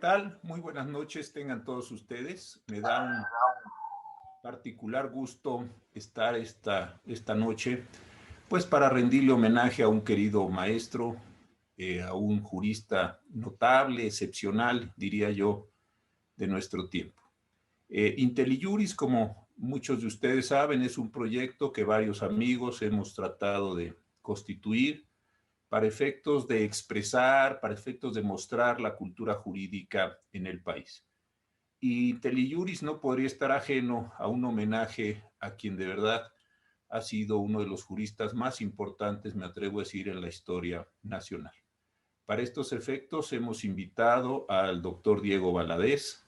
tal? Muy buenas noches tengan todos ustedes. Me da un particular gusto estar esta noche, pues para rendirle homenaje a un querido maestro, a un jurista notable, excepcional, diría yo, de nuestro tiempo. IntelliJuris, como muchos de ustedes saben, es un proyecto que varios amigos hemos tratado de constituir para efectos de expresar, para efectos de mostrar la cultura jurídica en el país. Y IntelliJuris no podría estar ajeno a un homenaje a quien de verdad ha sido uno de los juristas más importantes, me atrevo a decir, en la historia nacional. Para estos efectos hemos invitado al doctor Diego Valadez,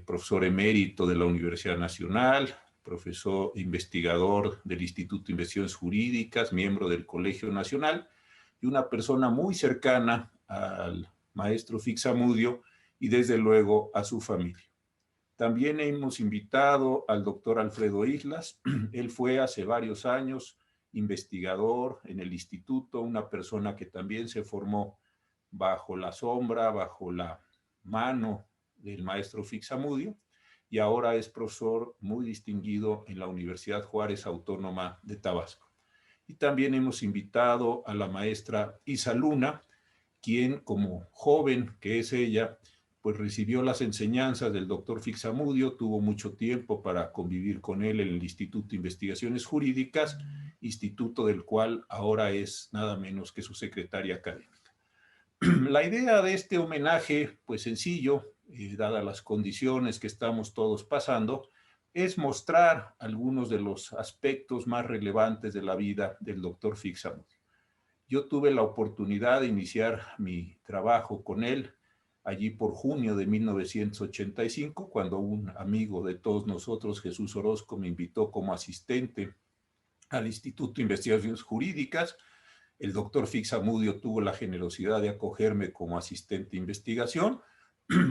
profesor emérito de la Universidad Nacional, profesor investigador del Instituto de Investigaciones Jurídicas, miembro del Colegio Nacional, y una persona muy cercana al maestro Fixamudio y desde luego a su familia. También hemos invitado al doctor Alfredo Islas. Él fue hace varios años investigador en el instituto, una persona que también se formó bajo la sombra, bajo la mano del maestro Fixamudio, y ahora es profesor muy distinguido en la Universidad Juárez Autónoma de Tabasco. Y también hemos invitado a la maestra Isa Luna, quien como joven que es ella, pues recibió las enseñanzas del doctor Fixamudio, tuvo mucho tiempo para convivir con él en el Instituto de Investigaciones Jurídicas, instituto del cual ahora es nada menos que su secretaria académica. La idea de este homenaje, pues sencillo, dadas las condiciones que estamos todos pasando, es mostrar algunos de los aspectos más relevantes de la vida del doctor Fixamudio. Yo tuve la oportunidad de iniciar mi trabajo con él allí por junio de 1985, cuando un amigo de todos nosotros, Jesús Orozco, me invitó como asistente al Instituto de Investigaciones Jurídicas. El doctor Fixamudio tuvo la generosidad de acogerme como asistente de investigación.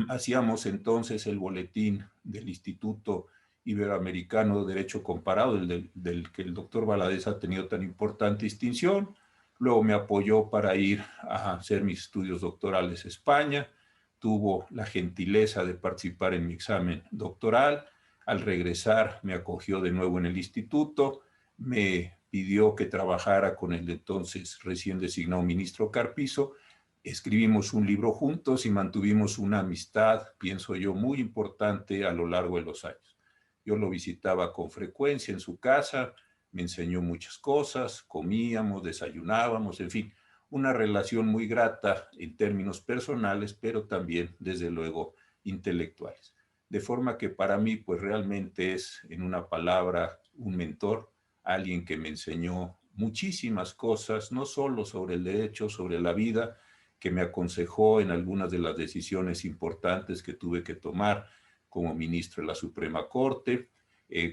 Hacíamos entonces el boletín del Instituto Iberoamericano de Derecho Comparado, del que el doctor Valadez ha tenido tan importante distinción. Luego me apoyó para ir a hacer mis estudios doctorales a España. Tuvo la gentileza de participar en mi examen doctoral. Al regresar me acogió de nuevo en el instituto. Me pidió que trabajara con el entonces recién designado ministro Carpizo. Escribimos un libro juntos y mantuvimos una amistad, pienso yo, muy importante a lo largo de los años. Yo lo visitaba con frecuencia en su casa, me enseñó muchas cosas, comíamos, desayunábamos, en fin, una relación muy grata en términos personales, pero también, desde luego, intelectuales. De forma que para mí, pues realmente es, en una palabra, un mentor, alguien que me enseñó muchísimas cosas, no solo sobre el derecho, sobre la vida, que me aconsejó en algunas de las decisiones importantes que tuve que tomar como ministro de la Suprema Corte,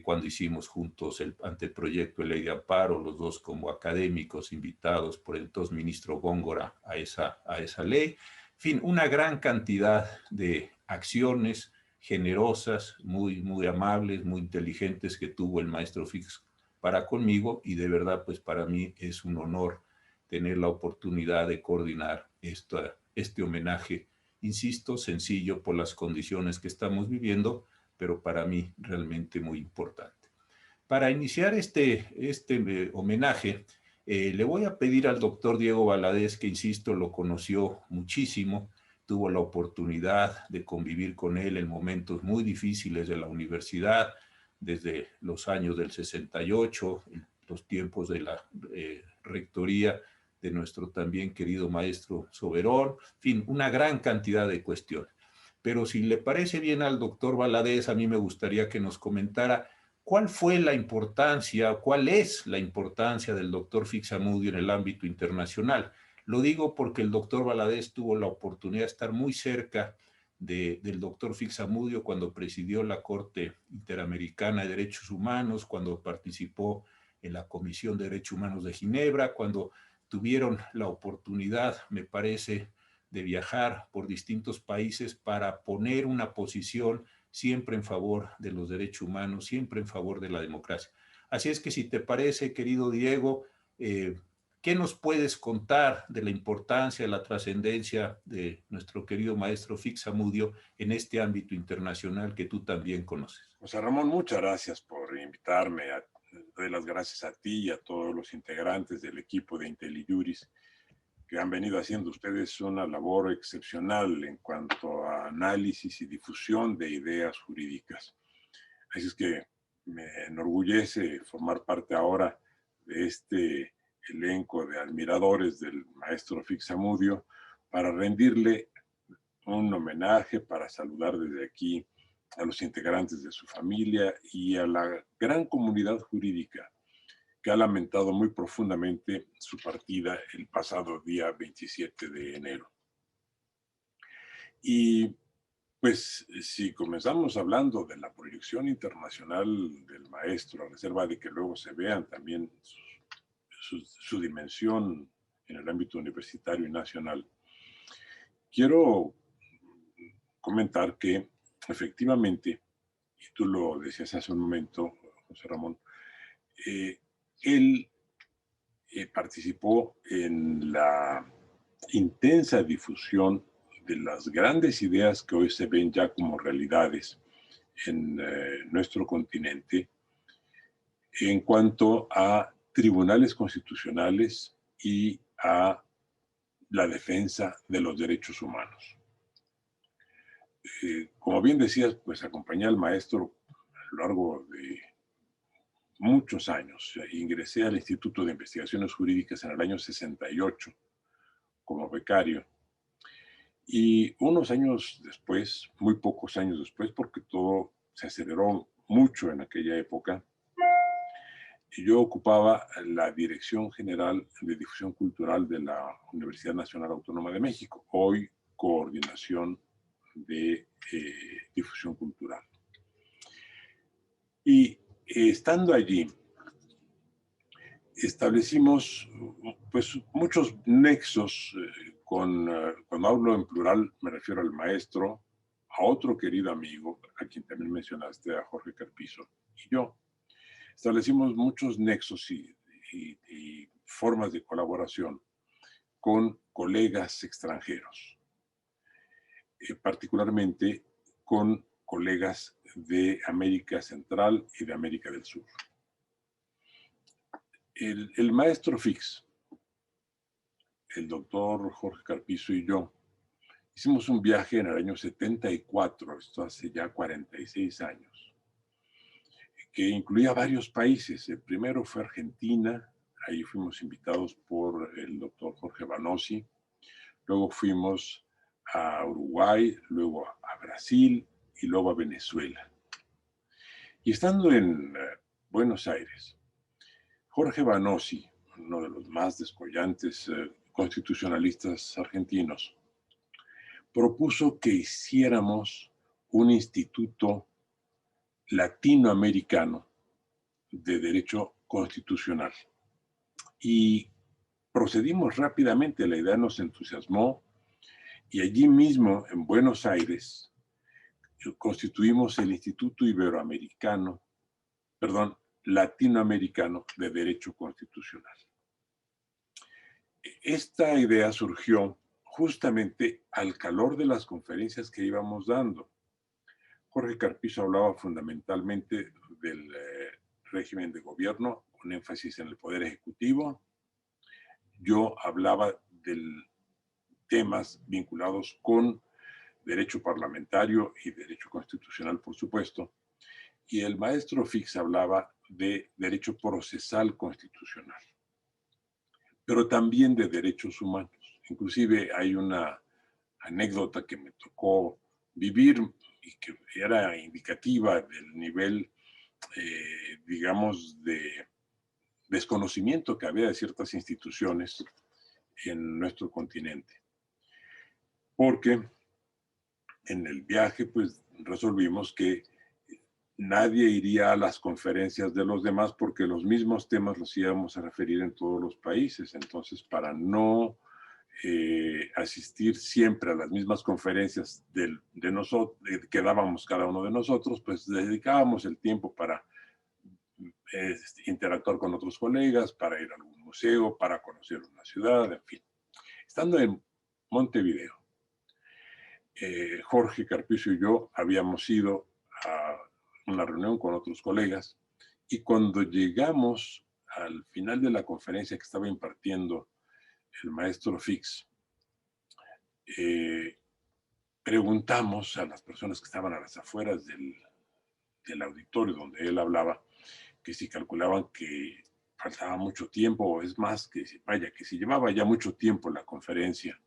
cuando hicimos juntos el anteproyecto de ley de amparo, los dos como académicos invitados por el entonces ministro Góngora a esa ley. En fin, una gran cantidad de acciones generosas, muy amables, muy inteligentes que tuvo el maestro Fix para conmigo, y de verdad, pues para mí es un honor tener la oportunidad de coordinar este homenaje, insisto, sencillo por las condiciones que estamos viviendo, pero para mí realmente muy importante. Para iniciar este homenaje, le voy a pedir al doctor Diego Valadez, que insisto, lo conoció muchísimo, tuvo la oportunidad de convivir con él en momentos muy difíciles de la universidad, desde los años del 68, los tiempos de la rectoría de nuestro también querido maestro Soberón, en fin, una gran cantidad de cuestiones. Pero si le parece bien al doctor Valadez, a mí me gustaría que nos comentara cuál fue la importancia, cuál es la importancia del doctor Fixamudio en el ámbito internacional. Lo digo porque el doctor Valadez tuvo la oportunidad de estar muy cerca del doctor Fixamudio cuando presidió la Corte Interamericana de Derechos Humanos, cuando participó en la Comisión de Derechos Humanos de Ginebra, cuando tuvieron la oportunidad, me parece, de viajar por distintos países para poner una posición siempre en favor de los derechos humanos, siempre en favor de la democracia. Así es que si te parece, querido Diego, ¿Qué nos puedes contar de la importancia, de la trascendencia de nuestro querido maestro Fix Zamudio en este ámbito internacional que tú también conoces? José Ramón, muchas gracias por invitarme. Doy las gracias a ti y a todos los integrantes del equipo de IntelliJuris que han venido haciendo ustedes una labor excepcional en cuanto a análisis y difusión de ideas jurídicas. Así es que me enorgullece formar parte ahora de este elenco de admiradores del maestro Fix Zamudio para rendirle un homenaje, para saludar desde aquí a los integrantes de su familia y a la gran comunidad jurídica que ha lamentado muy profundamente su partida el pasado día 27 de enero. Y pues si comenzamos hablando de la proyección internacional del maestro, a reserva de que luego se vean también su dimensión en el ámbito universitario y nacional, quiero comentar que efectivamente, y tú lo decías hace un momento, José Ramón, él participó en la intensa difusión de las grandes ideas que hoy se ven ya como realidades en nuestro continente en cuanto a tribunales constitucionales y a la defensa de los derechos humanos. Como bien decías, pues acompañé al maestro a lo largo de muchos años. Ingresé al Instituto de Investigaciones Jurídicas en el año 68 como becario. Y unos años después, muy pocos años después, porque todo se aceleró mucho en aquella época, yo ocupaba la Dirección General de Difusión Cultural de la Universidad Nacional Autónoma de México, hoy Coordinación de Difusión Cultural. Y estando allí, establecimos pues muchos nexos cuando hablo en plural me refiero al maestro, a otro querido amigo, a quien también mencionaste, a Jorge Carpizo, y yo. Establecimos muchos nexos y formas de colaboración con colegas extranjeros, particularmente con colegas de América Central y de América del Sur. El maestro Fix, el doctor Jorge Carpizo y yo, hicimos un viaje en el año 74, esto hace ya 46 años, que incluía varios países. El primero fue Argentina, ahí fuimos invitados por el doctor Jorge Banossi, luego fuimos a Uruguay, luego a Brasil y luego a Venezuela. Y estando en Buenos Aires, Jorge Banossi, uno de los más descollantes constitucionalistas argentinos, propuso que hiciéramos un instituto latinoamericano de derecho constitucional. Y procedimos rápidamente, la idea nos entusiasmó y allí mismo en Buenos Aires constituimos el Instituto Iberoamericano, perdón, Latinoamericano de Derecho Constitucional. Esta idea surgió justamente al calor de las conferencias que íbamos dando. Jorge Carpizo hablaba fundamentalmente del régimen de gobierno, con énfasis en el poder ejecutivo. Yo hablaba de temas vinculados con derecho parlamentario y derecho constitucional, por supuesto. Y el maestro Fix hablaba de derecho procesal constitucional, pero también de derechos humanos. Inclusive hay una anécdota que me tocó vivir y que era indicativa del nivel, digamos, de desconocimiento que había de ciertas instituciones en nuestro continente. Porque en el viaje, pues, resolvimos que nadie iría a las conferencias de los demás porque los mismos temas los íbamos a referir en todos los países. Entonces, para no asistir siempre a las mismas conferencias de nosotros, que dábamos cada uno de nosotros, pues dedicábamos el tiempo para interactuar con otros colegas, para ir a algún museo, para conocer una ciudad, en fin. Estando en Montevideo, Jorge Carpizo y yo habíamos ido a una reunión con otros colegas, y cuando llegamos al final de la conferencia que estaba impartiendo el maestro Fix, preguntamos a las personas que estaban a las afueras del auditorio donde él hablaba, que si calculaban que faltaba mucho tiempo, o es más, que si llevaba ya mucho tiempo la conferencia.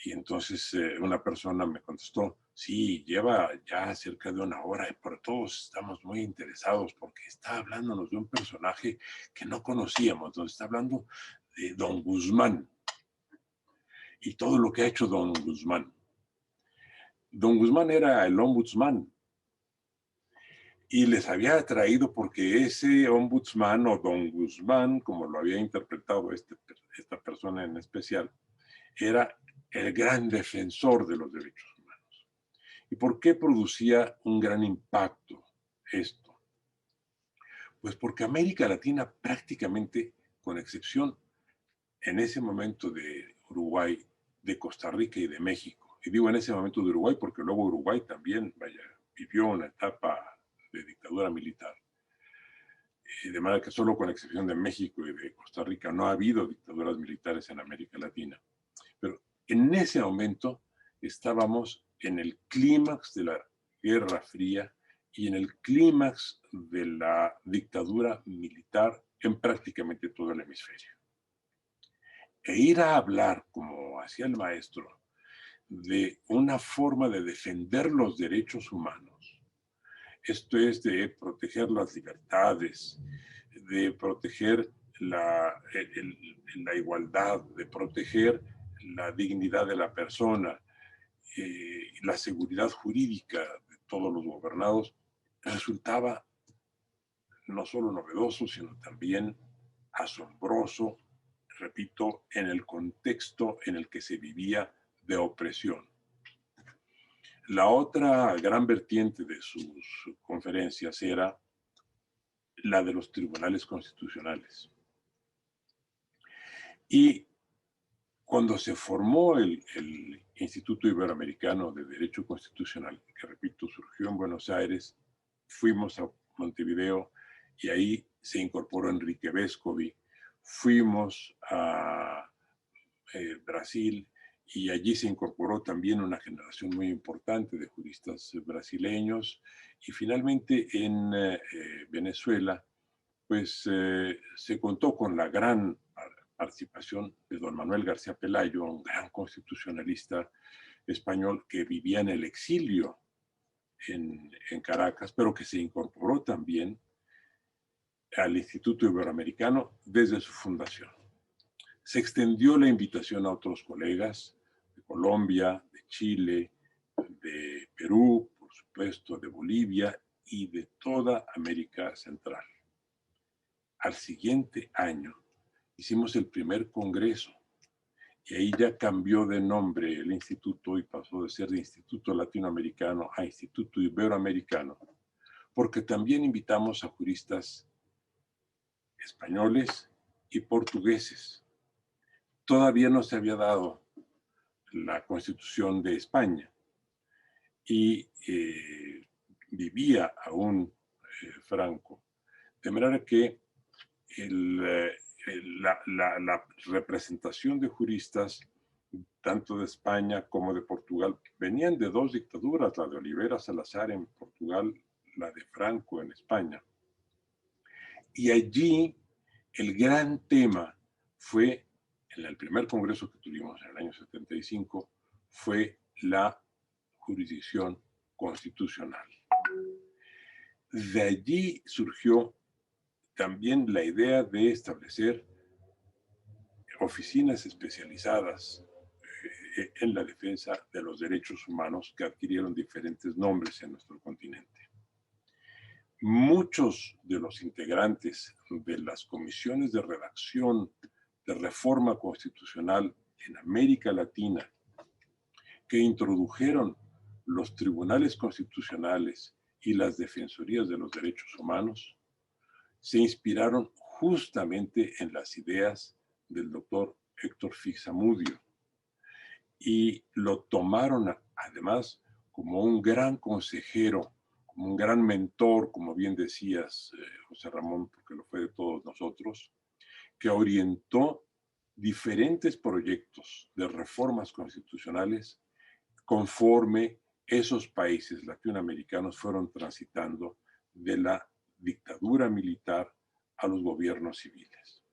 Y entonces una persona me contestó, sí, lleva ya cerca de 1 hora, pero todos estamos muy interesados porque está hablándonos de un personaje que no conocíamos. Entonces está hablando de Don Guzmán y todo lo que ha hecho Don Guzmán. Don Guzmán era el ombudsman y les había traído porque ese ombudsman, o Don Guzmán, como lo había interpretado esta persona en especial, era el gran defensor de los derechos humanos. ¿Y por qué producía un gran impacto esto? Pues porque América Latina prácticamente, con excepción en ese momento de Uruguay, de Costa Rica y de México, y digo en ese momento de Uruguay porque luego Uruguay también, vivió una etapa de dictadura militar, de manera que solo con excepción de México y de Costa Rica no ha habido dictaduras militares en América Latina. Pero en ese momento estábamos en el clímax de la Guerra Fría y en el clímax de la dictadura militar en prácticamente todo el hemisferio. E ir a hablar, como hacía el maestro, de una forma de defender los derechos humanos, esto es de proteger las libertades, de proteger la igualdad, de proteger la dignidad de la persona, la seguridad jurídica de todos los gobernados, resultaba no solo novedoso, sino también asombroso, repito, en el contexto en el que se vivía de opresión. La otra gran vertiente de sus conferencias era la de los tribunales constitucionales. Y cuando se formó el Instituto Iberoamericano de Derecho Constitucional, que repito, surgió en Buenos Aires, fuimos a Montevideo y ahí se incorporó Enrique Vescovi, fuimos a Brasil y allí se incorporó también una generación muy importante de juristas brasileños, y finalmente en Venezuela pues se contó con la gran participación de don Manuel García Pelayo, un gran constitucionalista español que vivía en el exilio en Caracas, pero que se incorporó también al Instituto Iberoamericano desde su fundación. Se extendió la invitación a otros colegas de Colombia, de Chile, de Perú, por supuesto, de Bolivia y de toda América Central. Al siguiente año hicimos el primer congreso y ahí ya cambió de nombre el instituto y pasó de ser de Instituto Latinoamericano a Instituto Iberoamericano, porque también invitamos a juristas españoles y portugueses. Todavía no se había dado la Constitución de España y vivía aún Franco, de manera que la representación de juristas, tanto de España como de Portugal, venían de dos dictaduras, la de Olivera Salazar en Portugal, la de Franco en España. Y allí el gran tema fue, en el primer congreso que tuvimos en el año 75, fue la jurisdicción constitucional. De allí surgió también la idea de establecer oficinas especializadas en la defensa de los derechos humanos que adquirieron diferentes nombres en nuestro continente. Muchos de los integrantes de las comisiones de redacción de reforma constitucional en América Latina que introdujeron los tribunales constitucionales y las defensorías de los derechos humanos se inspiraron justamente en las ideas del doctor Héctor Fix Zamudio. Y lo tomaron además como un gran consejero, como un gran mentor, como bien decías, José Ramón, porque lo fue de todos nosotros, que orientó diferentes proyectos de reformas constitucionales conforme esos países latinoamericanos fueron transitando de la dictadura militar a los gobiernos civiles.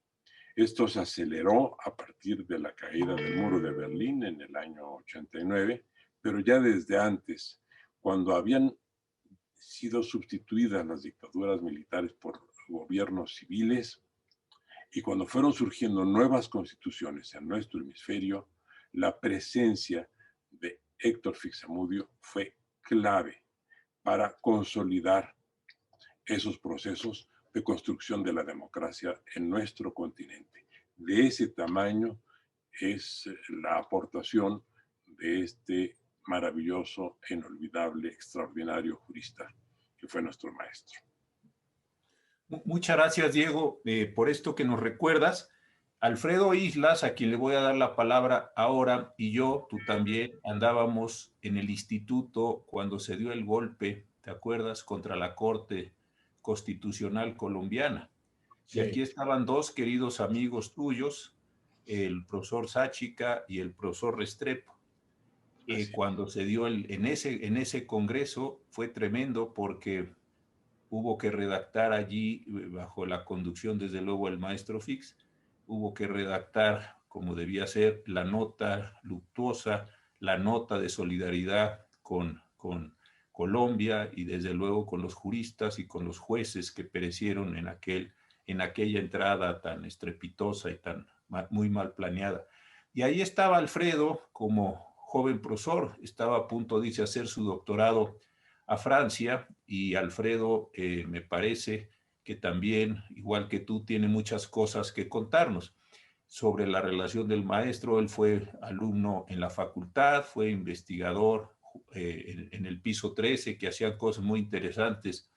Esto se aceleró a partir de la caída del muro de Berlín en el año 89, pero ya desde antes, cuando habían sido sustituidas las dictaduras militares por gobiernos civiles y cuando fueron surgiendo nuevas constituciones en nuestro hemisferio, la presencia de Héctor Fix Zamudio fue clave para consolidar esos procesos de construcción de la democracia en nuestro continente. De ese tamaño es la aportación de este maravilloso, inolvidable, extraordinario jurista que fue nuestro maestro. Muchas gracias, Diego, por esto que nos recuerdas. Alfredo Islas, a quien le voy a dar la palabra ahora, y yo, tú también, andábamos en el instituto cuando se dio el golpe, ¿te acuerdas?, contra la Corte Constitucional colombiana. Sí. Y aquí estaban dos queridos amigos tuyos, el profesor Sáchica y el profesor Restrepo. Cuando se dio en ese congreso fue tremendo porque hubo que redactar allí, bajo la conducción desde luego del maestro Fix, hubo que redactar como debía ser la nota luctuosa, la nota de solidaridad con Colombia y desde luego con los juristas y con los jueces que perecieron en aquella entrada tan estrepitosa y muy mal planeada. Y ahí estaba Alfredo como joven profesor, estaba a punto de hacer su doctorado a Francia, y Alfredo me parece que también, igual que tú, tiene muchas cosas que contarnos sobre la relación del maestro. Él fue alumno en la facultad, fue investigador en el piso 13, que hacían cosas muy interesantes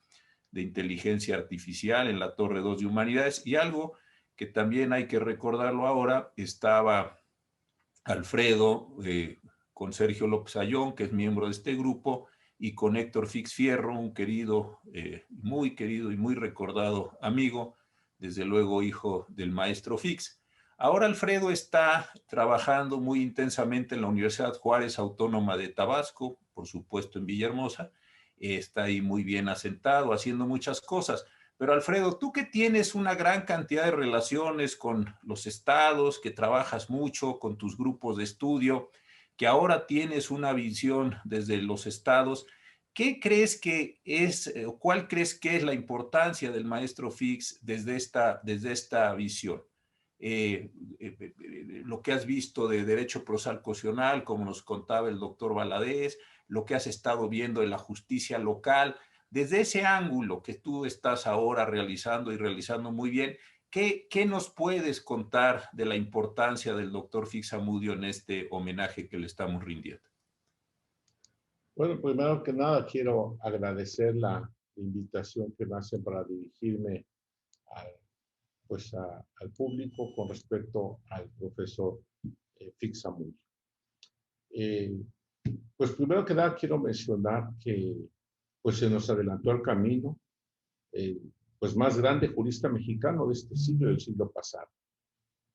de inteligencia artificial en la Torre 2 de Humanidades, y algo que también hay que recordarlo ahora, estaba Alfredo con Sergio López Ayón, que es miembro de este grupo, y con Héctor Fix Fierro, un querido y muy recordado amigo, desde luego hijo del maestro Fix. Ahora Alfredo está trabajando muy intensamente en la Universidad Juárez Autónoma de Tabasco, por supuesto en Villahermosa, está ahí muy bien asentado, haciendo muchas cosas. Pero Alfredo, tú que tienes una gran cantidad de relaciones con los estados, que trabajas mucho con tus grupos de estudio, que ahora tienes una visión desde los estados, ¿qué crees que es, cuál crees que es la importancia del maestro Fix desde esta visión? Lo que has visto de derecho procesal constitucional, como nos contaba el doctor Valadez, lo que has estado viendo en la justicia local, desde ese ángulo que tú estás ahora realizando y realizando muy bien, ¿qué nos puedes contar de la importancia del doctor Fix Zamudio en este homenaje que le estamos rindiendo? Bueno, primero que nada quiero agradecer la invitación que me hacen para dirigirme al público con respecto al profesor Fix Zamudio. Pues primero que nada quiero mencionar que pues se nos adelantó el camino, pues más grande jurista mexicano de este siglo y del siglo pasado,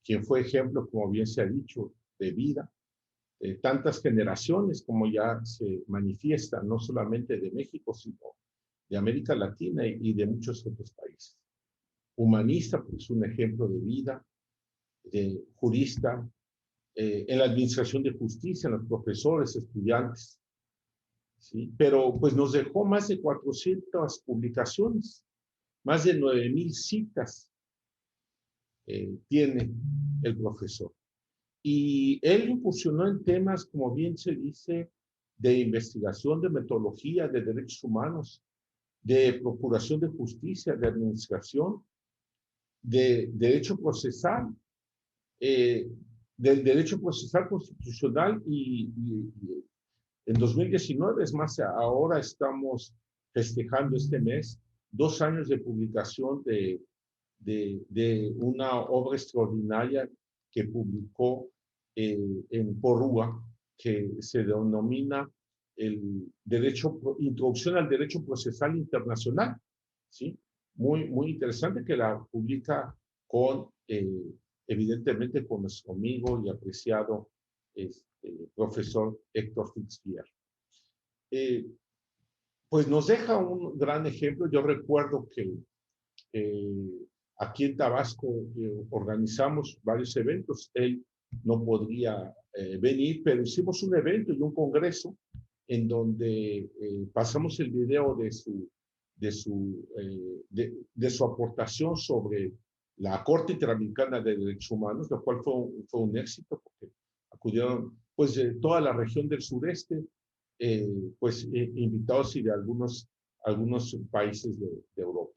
quien fue ejemplo, como bien se ha dicho, de vida, de tantas generaciones como ya se manifiesta, no solamente de México, sino de América Latina y de muchos otros países. Humanista, pues un ejemplo de vida, de jurista, en la administración de justicia, en los profesores, estudiantes, ¿sí? Pero pues nos dejó más de 400 publicaciones, más de 9,000 citas tiene el profesor. Y él incursionó en temas, como bien se dice, de investigación, de metodología, de derechos humanos, de procuración de justicia, de administración, de derecho procesal, del derecho procesal constitucional y en 2019, es más, ahora estamos festejando este mes 2 años de publicación de de una obra extraordinaria que publicó en Porrúa, que se denomina Introducción al Derecho Procesal Internacional, ¿sí? Muy interesante, que la publica con, evidentemente, con nuestro amigo y apreciado profesor Héctor Fixvier. Pues nos deja un gran ejemplo. Yo recuerdo que aquí en Tabasco organizamos varios eventos. Él no podría venir, pero hicimos un evento y un congreso en donde pasamos el video de su aportación sobre la Corte Interamericana de Derechos Humanos, lo cual fue un éxito, porque acudieron pues de toda la región del sureste, invitados y de algunos países de Europa.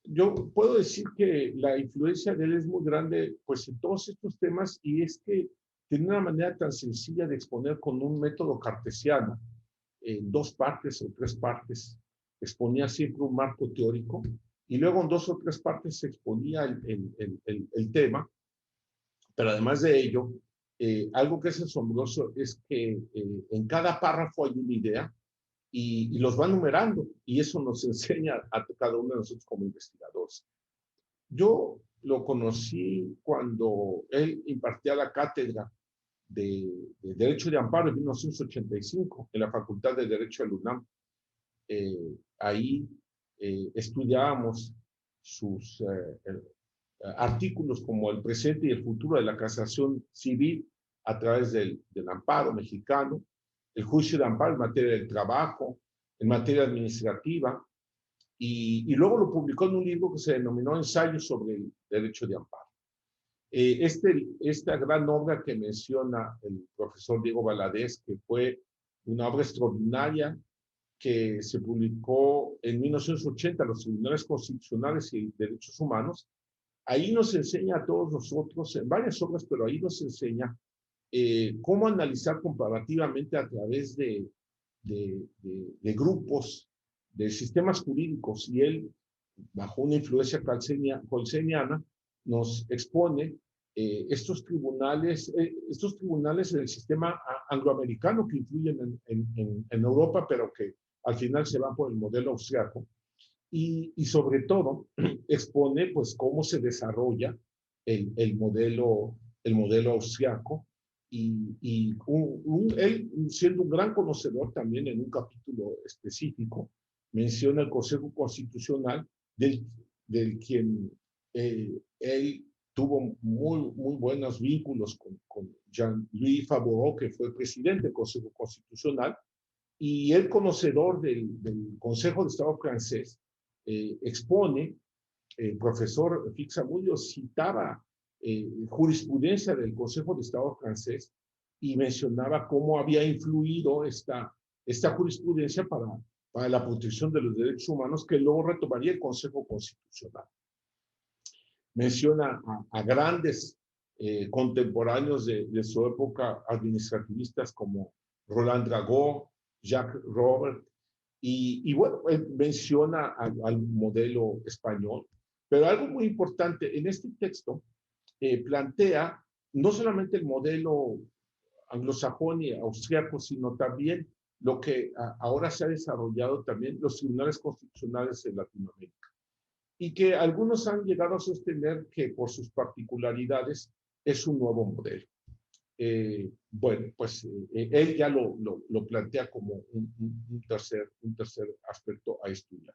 Yo puedo decir que la influencia de él es muy grande, pues, en todos estos temas, y es que tiene una manera tan sencilla de exponer con un método cartesiano, en 2 partes o 3 partes. Exponía siempre un marco teórico, y luego en 2 o 3 partes se exponía el tema, pero además de ello, algo que es asombroso es que en cada párrafo hay una idea, y los va numerando, y eso nos enseña a cada uno de nosotros como investigadores. Yo lo conocí cuando él impartía la cátedra de Derecho de Amparo en 1985 en la Facultad de Derecho de la UNAM. Ahí estudiábamos sus artículos como El presente y el futuro de la casación civil a través del amparo mexicano, el juicio de amparo en materia del trabajo, en materia administrativa, y luego lo publicó en un libro que se denominó Ensayos sobre el Derecho de Amparo. Esta gran obra que menciona el profesor Diego Valadez, que fue una obra extraordinaria que se publicó en 1980, los Tribunales Constitucionales y Derechos Humanos, ahí nos enseña a todos nosotros, en varias obras, pero ahí nos enseña cómo analizar comparativamente a través de grupos, de sistemas jurídicos, y él, bajo una influencia colseniana, nos expone estos tribunales en el sistema angloamericano que influyen en Europa, pero que al final se van por el modelo austriaco, y sobre todo expone pues cómo se desarrolla el modelo austriaco, y él, siendo un gran conocedor también, en un capítulo específico menciona el Consejo Constitucional, del quien él tuvo muy buenos vínculos con Jean-Louis Favreau, que fue presidente del Consejo Constitucional, y el conocedor del Consejo de Estado francés expone, el profesor Fixamudio citaba jurisprudencia del Consejo de Estado francés y mencionaba cómo había influido esta jurisprudencia para la protección de los derechos humanos, que luego retomaría el Consejo Constitucional. Menciona a grandes contemporáneos de su época, administrativistas como Roland Dragot, Jacques Robert, y bueno, menciona al modelo español. Pero algo muy importante, en este texto plantea no solamente el modelo anglosajón y austriaco, sino también lo que ahora se ha desarrollado también, los tribunales constitucionales en Latinoamérica, y que algunos han llegado a sostener que por sus particularidades es un nuevo modelo. Bueno, pues él ya lo plantea como un tercer aspecto a estudiar.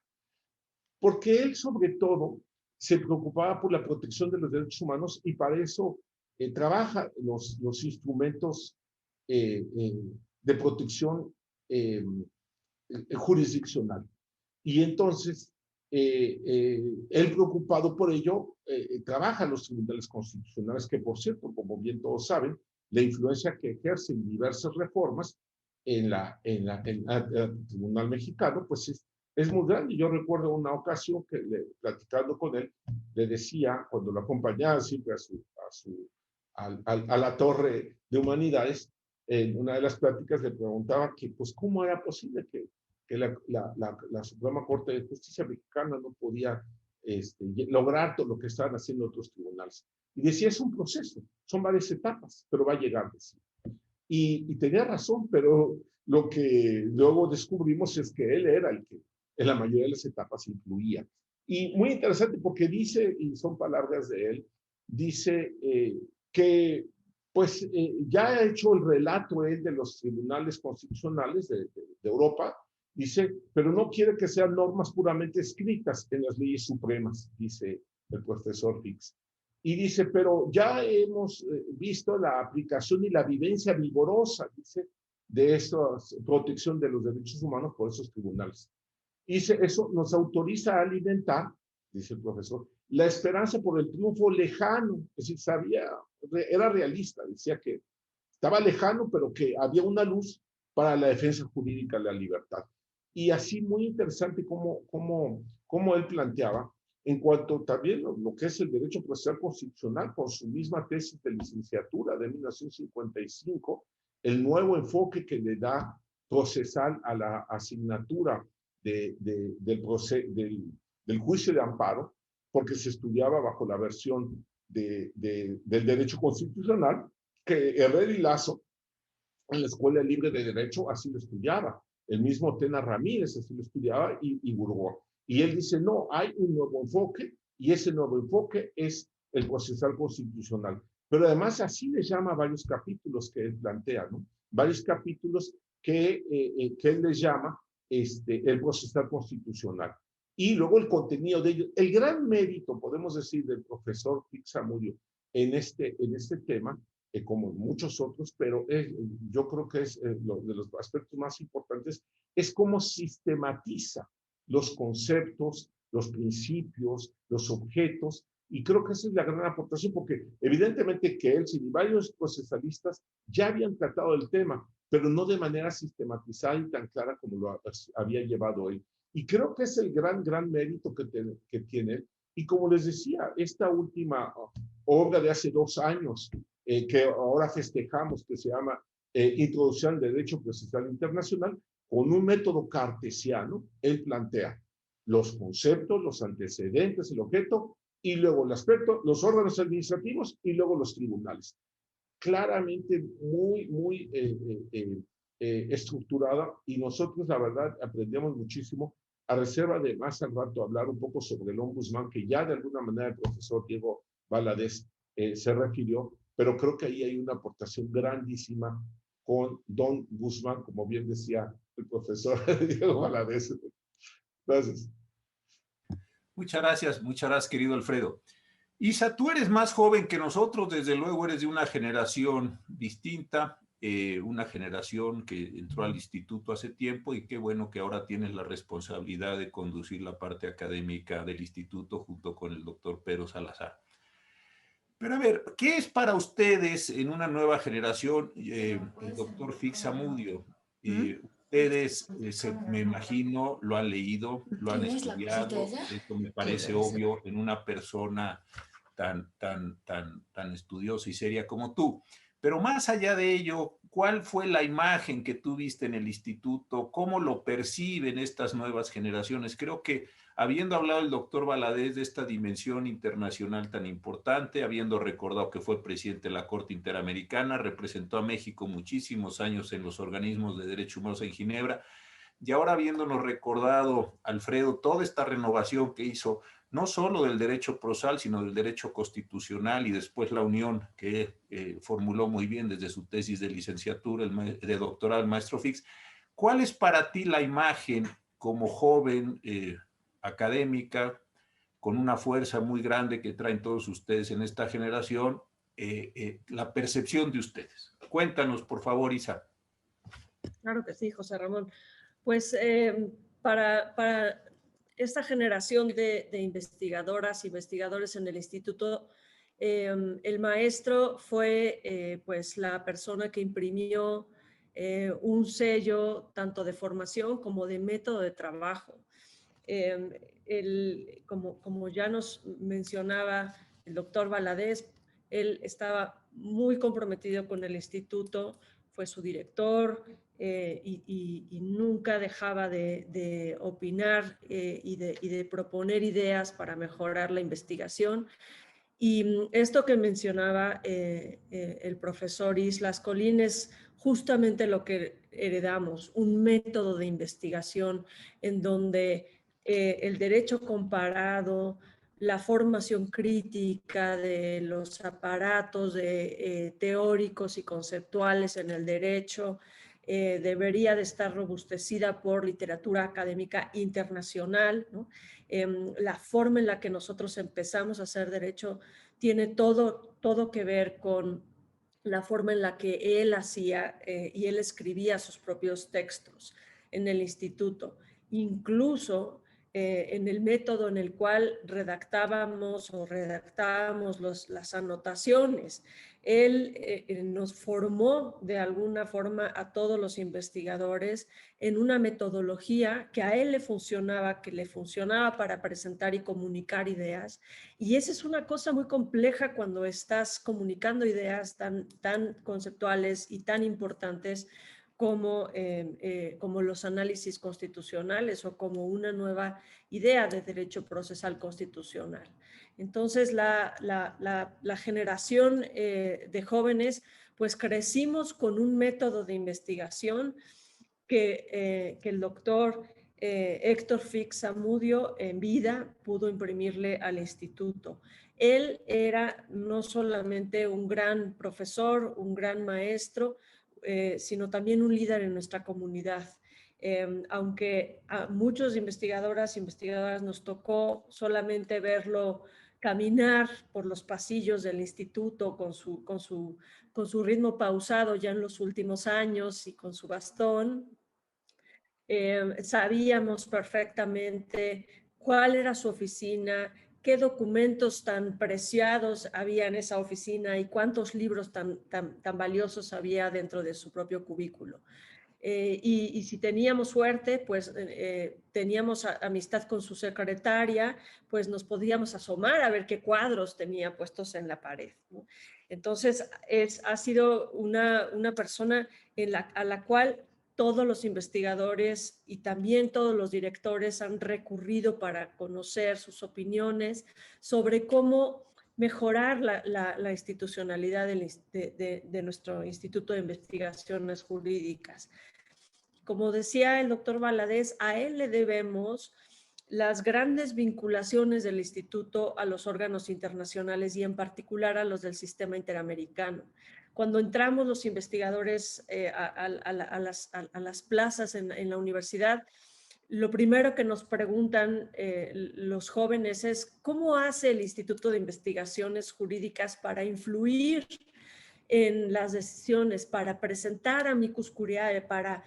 Porque él, sobre todo, se preocupaba por la protección de los derechos humanos, y para eso trabaja los instrumentos de protección jurisdiccional. Y entonces, él, preocupado por ello, trabaja en los tribunales constitucionales, que, por cierto, como bien todos saben, la influencia que ejercen diversas reformas en el Tribunal Mexicano, pues es muy grande. Yo recuerdo una ocasión que, platicando con él, le decía, cuando lo acompañaba siempre a la Torre de Humanidades, en una de las pláticas le preguntaba que, pues, ¿cómo era posible que la Suprema Corte de Justicia mexicana no podía lograr todo lo que estaban haciendo otros tribunales. Y decía, es un proceso, son varias etapas, pero va a llegar, decía. Y tenía razón, pero lo que luego descubrimos es que él era el que en la mayoría de las etapas incluía. Y muy interesante porque dice, y son palabras de él, dice que pues ya ha hecho el relato él de los tribunales constitucionales de Europa, dice, pero no quiere que sean normas puramente escritas en las leyes supremas, dice el profesor Hicks. Y dice, pero ya hemos visto la aplicación y la vivencia vigorosa, dice, de esta protección de los derechos humanos por esos tribunales. Y dice, eso nos autoriza a alimentar, dice el profesor, la esperanza por el triunfo lejano. Es decir, era realista, decía que estaba lejano, pero que había una luz para la defensa jurídica de la libertad. Y así muy interesante cómo él planteaba, en cuanto también lo que es el derecho procesal constitucional, con su misma tesis de licenciatura de 1955, el nuevo enfoque que le da procesal a la asignatura del juicio de amparo, porque se estudiaba bajo la versión del derecho constitucional, que Herrera y Lazo en la Escuela Libre de Derecho así lo estudiaba. El mismo Tena Ramírez así lo estudiaba y Burgó. Y él dice, no, hay un nuevo enfoque y ese nuevo enfoque es el procesal constitucional. Pero además así le llama a varios capítulos que él plantea, ¿no? Varios capítulos que él les llama el procesal constitucional. Y luego el contenido de ellos. El gran mérito, podemos decir, del profesor Zamudio en este tema, como muchos otros, pero yo creo que es lo de los aspectos más importantes, es cómo sistematiza los conceptos, los principios, los objetos, y creo que esa es la gran aportación, porque evidentemente que él y varios procesalistas ya habían tratado el tema, pero no de manera sistematizada y tan clara como lo había llevado él. Y creo que es el gran mérito que tiene. Y como les decía, esta última obra de hace 2 años, que ahora festejamos, que se llama Introducción al Derecho Procesal Internacional, con un método cartesiano, él plantea los conceptos, los antecedentes, el objeto, y luego el aspecto, los órganos administrativos y luego los tribunales. Claramente muy estructurada, y nosotros la verdad aprendemos muchísimo, a reserva de más al rato hablar un poco sobre el ombudsman, que ya de alguna manera el profesor Diego Valadez se refirió, pero creo que ahí hay una aportación grandísima con Don Guzmán, como bien decía el profesor Diego Valadez. Gracias. Muchas gracias, querido Alfredo. Isa, tú eres más joven que nosotros, desde luego eres de una generación distinta, una generación que entró al instituto hace tiempo y qué bueno que ahora tienes la responsabilidad de conducir la parte académica del instituto junto con el doctor Pedro Salazar. Pero a ver, ¿qué es para ustedes en una nueva generación, el doctor Zamudio? Ustedes, me imagino, lo han leído, lo han estudiado, esto me parece obvio en una persona tan estudiosa y seria como tú. Pero más allá de ello, ¿cuál fue la imagen que tú viste en el instituto? ¿Cómo lo perciben estas nuevas generaciones? Creo que habiendo hablado el doctor Valadez de esta dimensión internacional tan importante, habiendo recordado que fue presidente de la Corte Interamericana, representó a México muchísimos años en los organismos de derechos humanos en Ginebra, y ahora habiéndonos recordado, Alfredo, toda esta renovación que hizo, no solo del derecho procesal, sino del derecho constitucional y después la unión que formuló muy bien desde su tesis de licenciatura, de doctorado, el maestro Fix. ¿Cuál es para ti la imagen como joven académica, con una fuerza muy grande que traen todos ustedes en esta generación, la percepción de ustedes? Cuéntanos, por favor, Isa. Claro que sí, José Ramón. Pues para esta generación de investigadoras, investigadores en el instituto, el maestro fue pues la persona que imprimió un sello tanto de formación como de método de trabajo. Como ya nos mencionaba el doctor Valadez, él estaba muy comprometido con el instituto, fue su director, y nunca dejaba de opinar y de proponer ideas para mejorar la investigación. Y esto que mencionaba el profesor Islas Colín es justamente lo que heredamos, un método de investigación en donde el derecho comparado, la formación crítica de los aparatos teóricos y conceptuales en el derecho debería de estar robustecida por literatura académica internacional, ¿no? La forma en la que nosotros empezamos a hacer derecho tiene todo que ver con la forma en la que él hacía y él escribía sus propios textos en el instituto. Incluso en el método en el cual redactábamos las anotaciones. Él nos formó de alguna forma a todos los investigadores en una metodología que a él le funcionaba, que le funcionaba para presentar y comunicar ideas. Y esa es una cosa muy compleja cuando estás comunicando ideas tan conceptuales y tan importantes como los análisis constitucionales o como una nueva idea de derecho procesal constitucional. Entonces, la generación de jóvenes, pues crecimos con un método de investigación que el doctor Héctor Fix Zamudio en vida pudo imprimirle al instituto. Él era no solamente un gran profesor, un gran maestro, sino también un líder en nuestra comunidad. Aunque a muchos investigadoras nos tocó solamente verlo caminar por los pasillos del instituto con su ritmo pausado ya en los últimos años y con su bastón, sabíamos perfectamente cuál era su oficina, qué documentos tan preciados había en esa oficina y cuántos libros tan valiosos había dentro de su propio cubículo. Y si teníamos suerte, pues teníamos amistad con su secretaria, pues nos podíamos asomar a ver qué cuadros tenía puestos en la pared, ¿no? Entonces, ha sido una persona a la cual todos los investigadores y también todos los directores han recurrido para conocer sus opiniones sobre cómo mejorar la institucionalidad de nuestro Instituto de Investigaciones Jurídicas. Como decía el doctor Valadez, a él le debemos las grandes vinculaciones del instituto a los órganos internacionales y en particular a los del sistema interamericano. Cuando entramos los investigadores a las plazas en la universidad, lo primero que nos preguntan los jóvenes es ¿cómo hace el Instituto de Investigaciones Jurídicas para influir en las decisiones, para presentar amicus curiae, para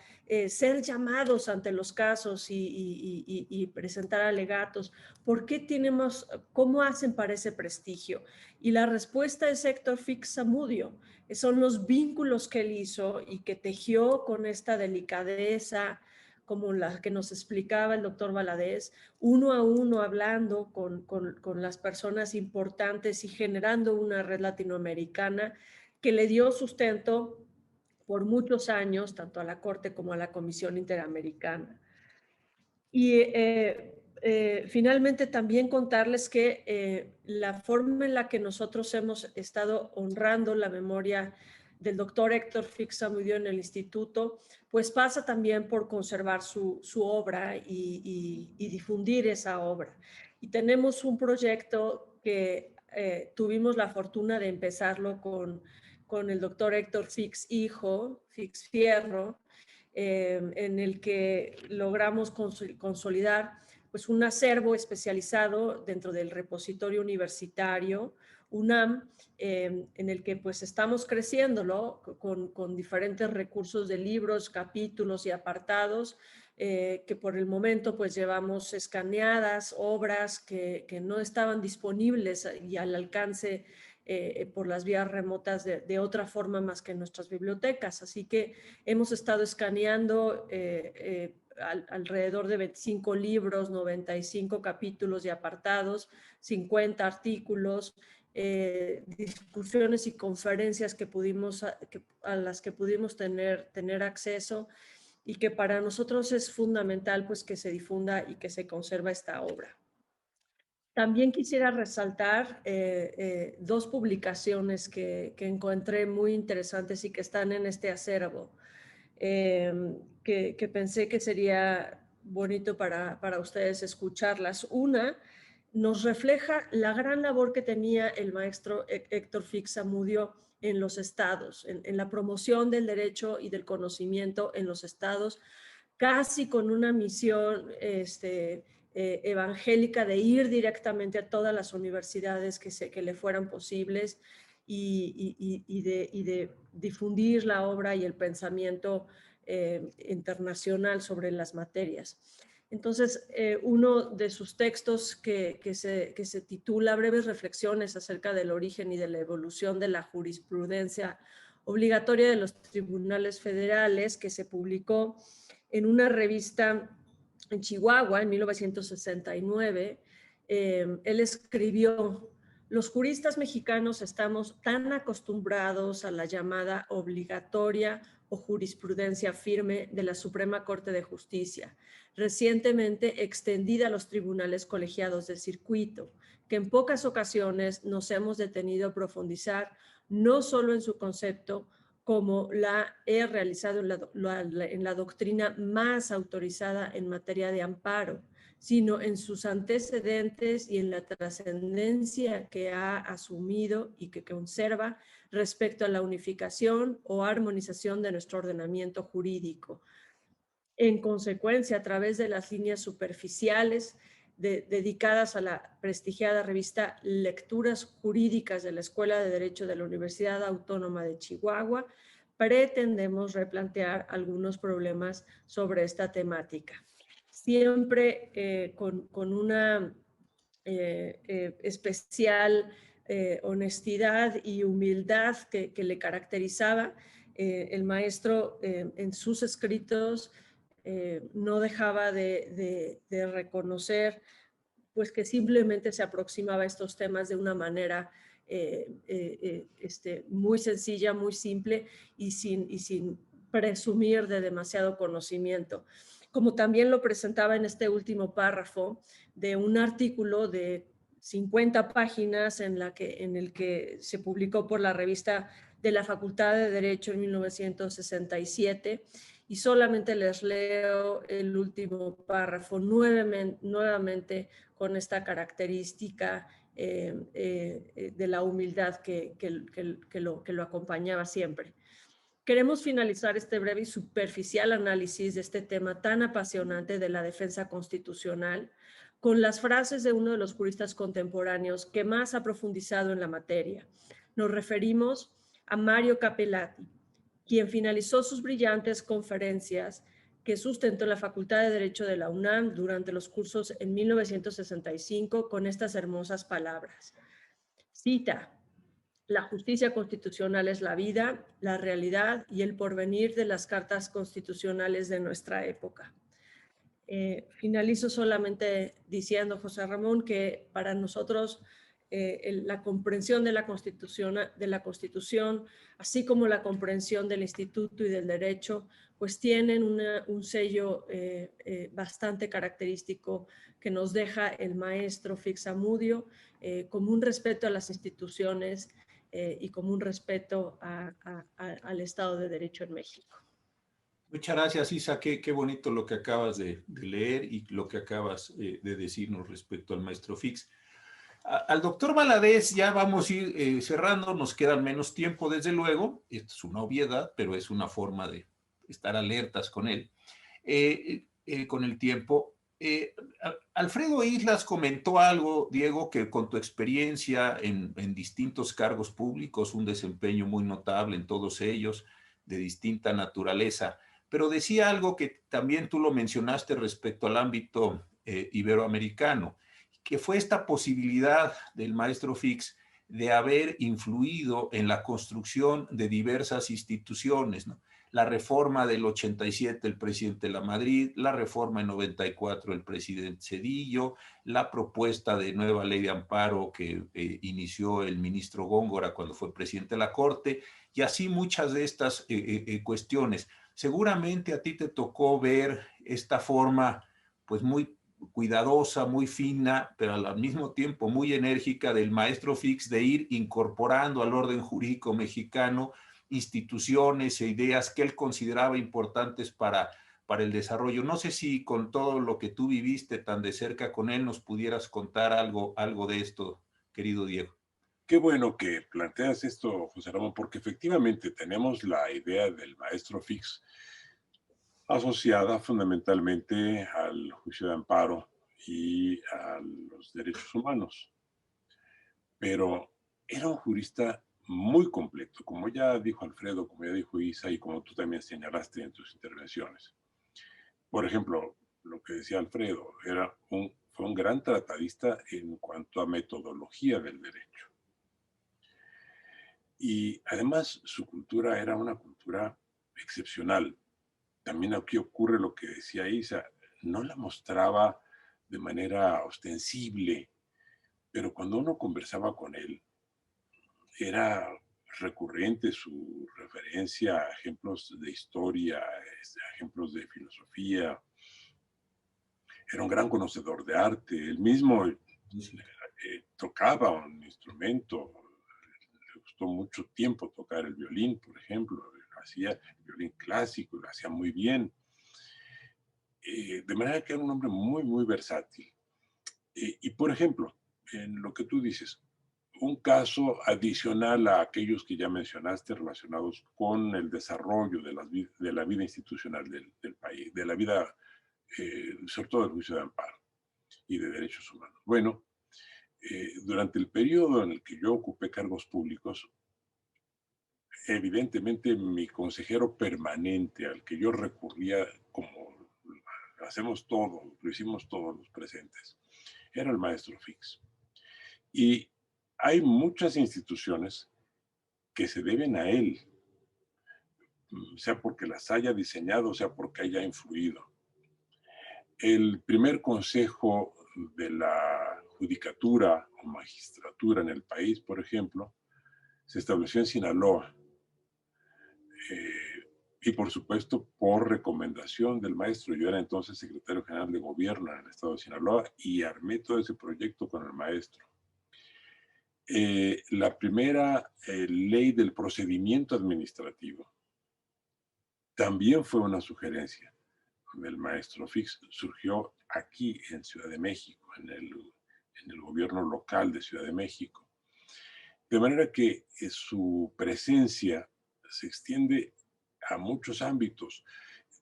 ser llamados ante los casos y presentar alegatos? ¿Por qué cómo hacen para ese prestigio? Y la respuesta es Héctor Fix Zamudio. Son los vínculos que él hizo y que tejió con esta delicadeza, como la que nos explicaba el doctor Valadez, uno a uno hablando con las personas importantes y generando una red latinoamericana que le dio sustento por muchos años, tanto a la Corte como a la Comisión Interamericana. Y finalmente también contarles que la forma en la que nosotros hemos estado honrando la memoria del doctor Héctor Fix Zamudio en el instituto, pues pasa también por conservar su obra y difundir esa obra. Y tenemos un proyecto que tuvimos la fortuna de empezarlo con el doctor Héctor Fix hijo, Fix Fierro, en el que logramos consolidar pues, un acervo especializado dentro del repositorio universitario UNAM, en el que pues estamos creciéndolo con diferentes recursos de libros, capítulos y apartados, que por el momento pues llevamos escaneadas, obras que no estaban disponibles y al alcance por las vías remotas de otra forma más que en nuestras bibliotecas. Así que hemos estado escaneando alrededor de 25 libros, 95 capítulos y apartados, 50 artículos, discusiones y conferencias a las que pudimos tener acceso, y que para nosotros es fundamental pues que se difunda y que se conserva esta obra. También quisiera resaltar dos publicaciones que encontré muy interesantes y que están en este acervo, que pensé que sería bonito para ustedes escucharlas. Una nos refleja la gran labor que tenía el maestro Héctor Fix Zamudio en los estados, en la promoción del derecho y del conocimiento en los estados, casi con una misión evangélica de ir directamente a todas las universidades que le fueran posibles y de difundir la obra y el pensamiento internacional sobre las materias. Entonces, uno de sus textos que se titula Breves reflexiones acerca del origen y de la evolución de la jurisprudencia obligatoria de los tribunales federales, que se publicó en una revista en Chihuahua en 1969, él escribió: los juristas mexicanos estamos tan acostumbrados a la llamada obligatoria o jurisprudencia firme de la Suprema Corte de Justicia, recientemente extendida a los tribunales colegiados del circuito, que en pocas ocasiones nos hemos detenido a profundizar no solo en su concepto, como la he realizado en la doctrina más autorizada en materia de amparo, sino en sus antecedentes y en la trascendencia que ha asumido y que conserva respecto a la unificación o armonización de nuestro ordenamiento jurídico. En consecuencia, a través de las líneas superficiales dedicadas a la prestigiada revista Lecturas Jurídicas de la Escuela de Derecho de la Universidad Autónoma de Chihuahua, pretendemos replantear algunos problemas sobre esta temática. Siempre con una especial honestidad y humildad que le caracterizaba, el maestro en sus escritos no dejaba de reconocer pues que simplemente se aproximaba a estos temas de una manera muy sencilla, muy simple y sin presumir de demasiado conocimiento. Como también lo presentaba en este último párrafo de un artículo de 50 páginas en el que se publicó por la revista de la Facultad de Derecho en 1967, y solamente les leo el último párrafo nuevamente con esta característica de la humildad que lo acompañaba siempre. Queremos finalizar este breve y superficial análisis de este tema tan apasionante de la defensa constitucional con las frases de uno de los juristas contemporáneos que más ha profundizado en la materia. Nos referimos a Mario Capellati, quien finalizó sus brillantes conferencias que sustentó la Facultad de Derecho de la UNAM durante los cursos en 1965 con estas hermosas palabras. Cita: la justicia constitucional es la vida, la realidad y el porvenir de las cartas constitucionales de nuestra época. Finalizo solamente diciendo, José Ramón, que para nosotros la comprensión de la Constitución, así como la comprensión del Instituto y del Derecho, pues tienen un sello bastante característico que nos deja el maestro Fix Zamudio, como un respeto a las instituciones y como un respeto al Estado de Derecho en México. Muchas gracias, Isa. Qué bonito lo que acabas de leer y lo que acabas de decirnos respecto al maestro Fix. Al doctor Valadez ya vamos a ir cerrando, nos queda menos tiempo desde luego, esto es una obviedad, pero es una forma de estar alertas con él, con el tiempo. Alfredo Islas comentó algo, Diego, que con tu experiencia en distintos cargos públicos, un desempeño muy notable en todos ellos, de distinta naturaleza, pero decía algo que también tú lo mencionaste respecto al ámbito iberoamericano, que fue esta posibilidad del maestro Fix de haber influido en la construcción de diversas instituciones, ¿no? La reforma del 87, el presidente Lamadrid, la reforma en 94, el presidente Zedillo, la propuesta de nueva ley de amparo que inició el ministro Góngora cuando fue presidente de la Corte, y así muchas de estas cuestiones. Seguramente a ti te tocó ver esta forma pues muy cuidadosa, muy fina, pero al mismo tiempo muy enérgica del maestro Fix de ir incorporando al orden jurídico mexicano instituciones e ideas que él consideraba importantes para el desarrollo. No sé si con todo lo que tú viviste tan de cerca con él nos pudieras contar algo de esto, querido Diego. Qué bueno que planteas esto, José Ramón, porque efectivamente tenemos la idea del maestro Fix asociada fundamentalmente al juicio de amparo y a los derechos humanos. Pero era un jurista muy completo, como ya dijo Alfredo, como ya dijo Isa y como tú también señalaste en tus intervenciones. Por ejemplo, lo que decía Alfredo, fue un gran tratadista en cuanto a metodología del derecho. Y además su cultura era una cultura excepcional. También aquí ocurre lo que decía Isa, no la mostraba de manera ostensible, pero cuando uno conversaba con él, era recurrente su referencia a ejemplos de historia, a ejemplos de filosofía. Era un gran conocedor de arte. Él mismo tocaba un instrumento. Le gustó mucho tiempo tocar el violín, por ejemplo. Hacía el violín clásico, lo hacía muy bien. De manera que era un hombre muy, muy versátil. Y por ejemplo, en lo que tú dices, un caso adicional a aquellos que ya mencionaste relacionados con el desarrollo de la vida institucional del país, de la vida, sobre todo del juicio de amparo y de derechos humanos. Bueno, durante el periodo en el que yo ocupé cargos públicos, evidentemente mi consejero permanente al que yo recurría como hacemos todo, lo hicimos todos los presentes, era el maestro Fix. Y hay muchas instituciones que se deben a él, sea porque las haya diseñado, sea porque haya influido. El primer consejo de la judicatura o magistratura en el país, por ejemplo, se estableció en Sinaloa. Y por supuesto, por recomendación del maestro. Yo era entonces secretario general de gobierno en el estado de Sinaloa y armé todo ese proyecto con el maestro. La primera ley del procedimiento administrativo también fue una sugerencia del maestro Fix. Surgió aquí en Ciudad de México, en el gobierno local de Ciudad de México. De manera que su presencia se extiende a muchos ámbitos.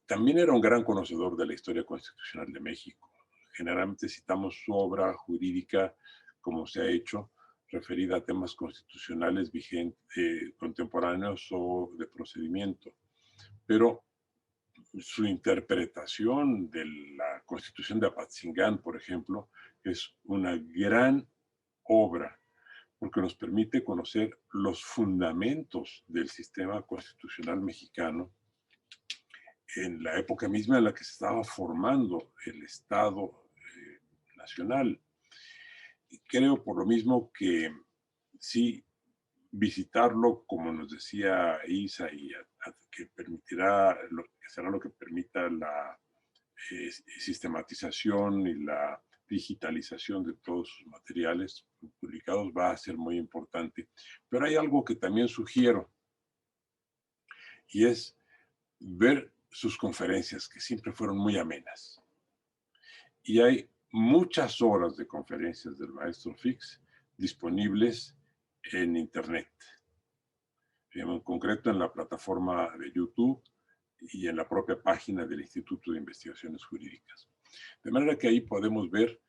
También era un gran conocedor de la historia constitucional de México. Generalmente citamos su obra jurídica, como se ha hecho, referida a temas constitucionales vigentes, contemporáneos o de procedimiento. Pero su interpretación de la Constitución de Apatzingán, por ejemplo, es una gran obra porque nos permite conocer los fundamentos del sistema constitucional mexicano en la época misma en la que se estaba formando el Estado nacional. Y creo por lo mismo que sí, visitarlo, como nos decía Isa, y que permitirá, que será lo que permita la sistematización y la digitalización de todos sus materiales publicados va a ser muy importante. Pero hay algo que también sugiero, y es ver sus conferencias, que siempre fueron muy amenas. Y hay muchas horas de conferencias del maestro Fix disponibles en Internet. En concreto en la plataforma de YouTube y en la propia página del Instituto de Investigaciones Jurídicas. De manera que ahí podemos ver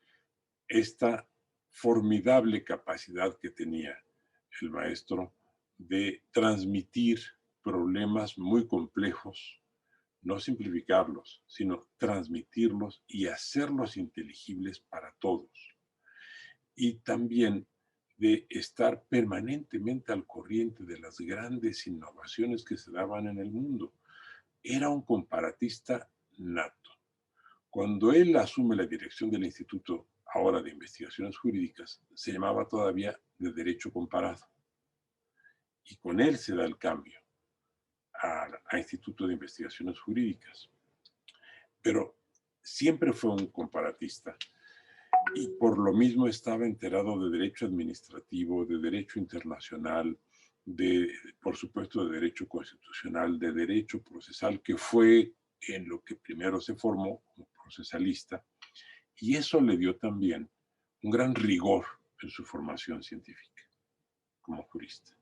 esta formidable capacidad que tenía el maestro de transmitir problemas muy complejos, no simplificarlos, sino transmitirlos y hacerlos inteligibles para todos. Y también de estar permanentemente al corriente de las grandes innovaciones que se daban en el mundo. Era un comparatista nato. Cuando él asume la dirección del Instituto ahora de Investigaciones Jurídicas, se llamaba todavía de Derecho Comparado. Y con él se da el cambio a Instituto de Investigaciones Jurídicas. Pero siempre fue un comparatista y por lo mismo estaba enterado de derecho administrativo, de derecho internacional, por supuesto, de derecho constitucional, de derecho procesal, que fue en lo que primero se formó como procesalista, y eso le dio también un gran rigor en su formación científica como jurista,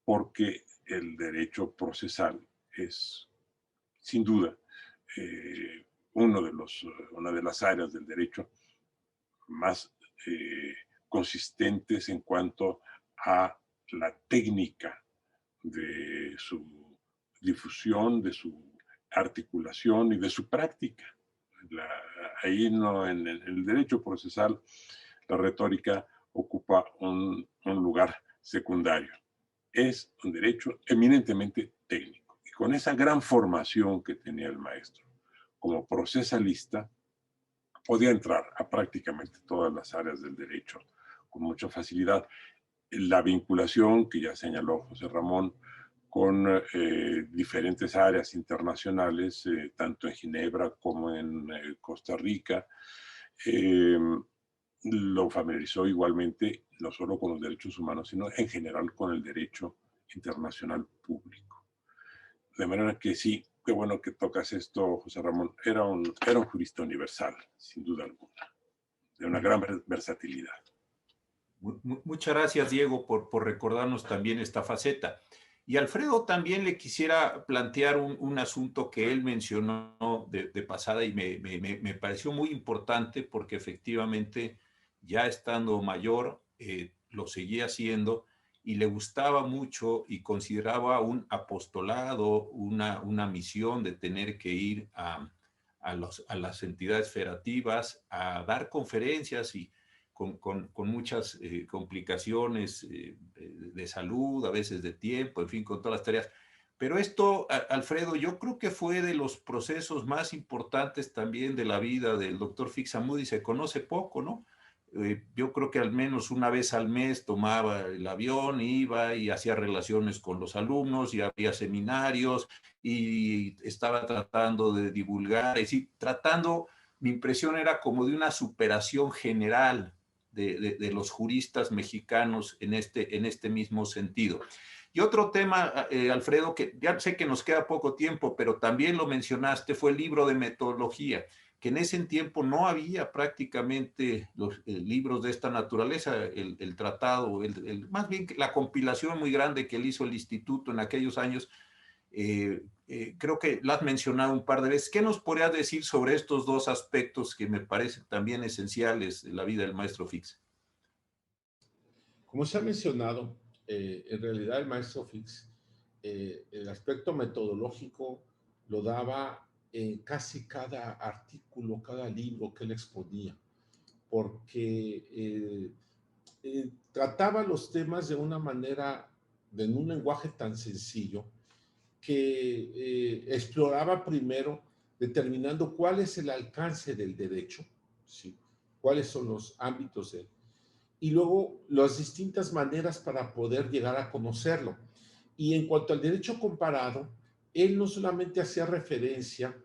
porque el derecho procesal es, sin duda, una de las áreas del derecho más consistentes en cuanto a la técnica de su difusión, de su articulación y de su práctica. Ahí no, en el derecho procesal, la retórica ocupa un lugar secundario. Es un derecho eminentemente técnico. Y con esa gran formación que tenía el maestro como procesalista, podía entrar a prácticamente todas las áreas del derecho con mucha facilidad. La vinculación que ya señaló José Ramón con diferentes áreas internacionales, tanto en Ginebra como en Costa Rica, lo familiarizó igualmente no solo con los derechos humanos, sino en general con el derecho internacional público. De manera que sí, qué bueno que tocas esto, José Ramón. Era un jurista universal, sin duda alguna, de una gran versatilidad. Muchas gracias, Diego, por recordarnos también esta faceta. Y Alfredo, también le quisiera plantear un asunto que él mencionó de pasada y me pareció muy importante porque efectivamente, ya estando mayor, lo seguía haciendo y le gustaba mucho y consideraba un apostolado, una misión de tener que ir a las entidades federativas a dar conferencias y con muchas complicaciones de salud, a veces de tiempo, en fin, con todas las tareas. Pero esto, Alfredo, yo creo que fue de los procesos más importantes también de la vida del doctor Fixamudy. Se conoce poco, ¿no? Yo creo que al menos una vez al mes tomaba el avión, iba y hacía relaciones con los alumnos y había seminarios y estaba tratando de divulgar, es decir, mi impresión era como de una superación general de los juristas mexicanos en este mismo sentido. Y otro tema, Alfredo, que ya sé que nos queda poco tiempo, pero también lo mencionaste, fue el libro de metodología, que en ese tiempo no había prácticamente los libros de esta naturaleza, el tratado, más bien la compilación muy grande que él hizo el instituto en aquellos años. Creo que lo has mencionado un par de veces. ¿Qué nos podrías decir sobre estos dos aspectos que me parecen también esenciales en la vida del maestro Fix? Como se ha mencionado, en realidad el maestro Fix, el aspecto metodológico lo daba en casi cada artículo, cada libro que él exponía, porque trataba los temas de una manera, en un lenguaje tan sencillo, que exploraba primero determinando cuál es el alcance del derecho, ¿sí? Cuáles son los ámbitos de él, y luego las distintas maneras para poder llegar a conocerlo. Y en cuanto al derecho comparado, él no solamente hacía referencia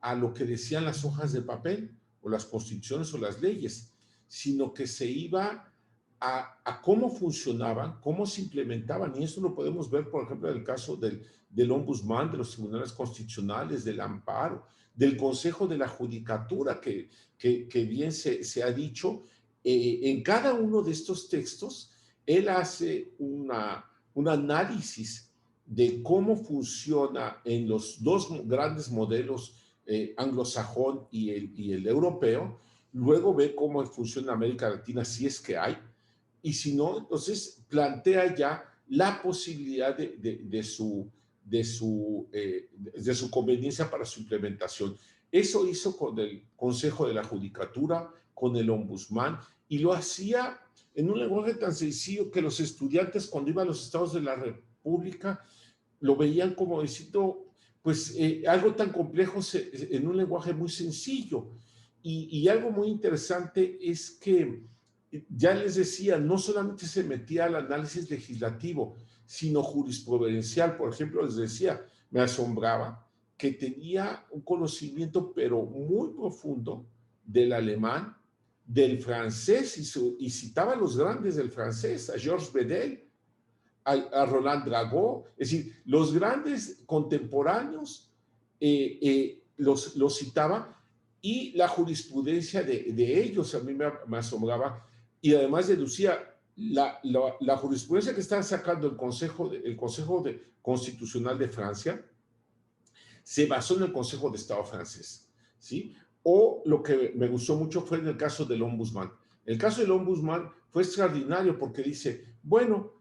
a lo que decían las hojas de papel o las constituciones o las leyes, sino que se iba a cómo funcionaban, cómo se implementaban, y eso lo podemos ver, por ejemplo, en el caso del ombudsman, de los tribunales constitucionales, del amparo, del Consejo de la Judicatura, que bien se ha dicho. En cada uno de estos textos, él hace un análisis de cómo funciona en los dos grandes modelos, anglosajón y el europeo. Luego ve cómo funciona en América Latina, si es que hay, y si no, entonces plantea ya la posibilidad de su conveniencia para su implementación. Eso hizo con el Consejo de la Judicatura, con el ombudsman, y lo hacía en un lenguaje tan sencillo que los estudiantes cuando iban a los estados de la República lo veían como diciendo, pues algo tan complejo en un lenguaje muy sencillo. Y algo muy interesante es que, ya les decía, no solamente se metía al análisis legislativo, sino jurisprudencial. Por ejemplo, les decía, me asombraba que tenía un conocimiento, pero muy profundo, del alemán, del francés, y citaba a los grandes del francés, a Georges Bedel, a Roland Dragot, es decir, los grandes contemporáneos los citaba, y la jurisprudencia de ellos a mí me asombraba, y además deducía la jurisprudencia que están sacando el Consejo Constitucional de Francia, se basó en el Consejo de Estado francés, ¿sí? O lo que me gustó mucho fue en el caso del Ombudsman. El caso del Ombudsman fue extraordinario porque dice, bueno,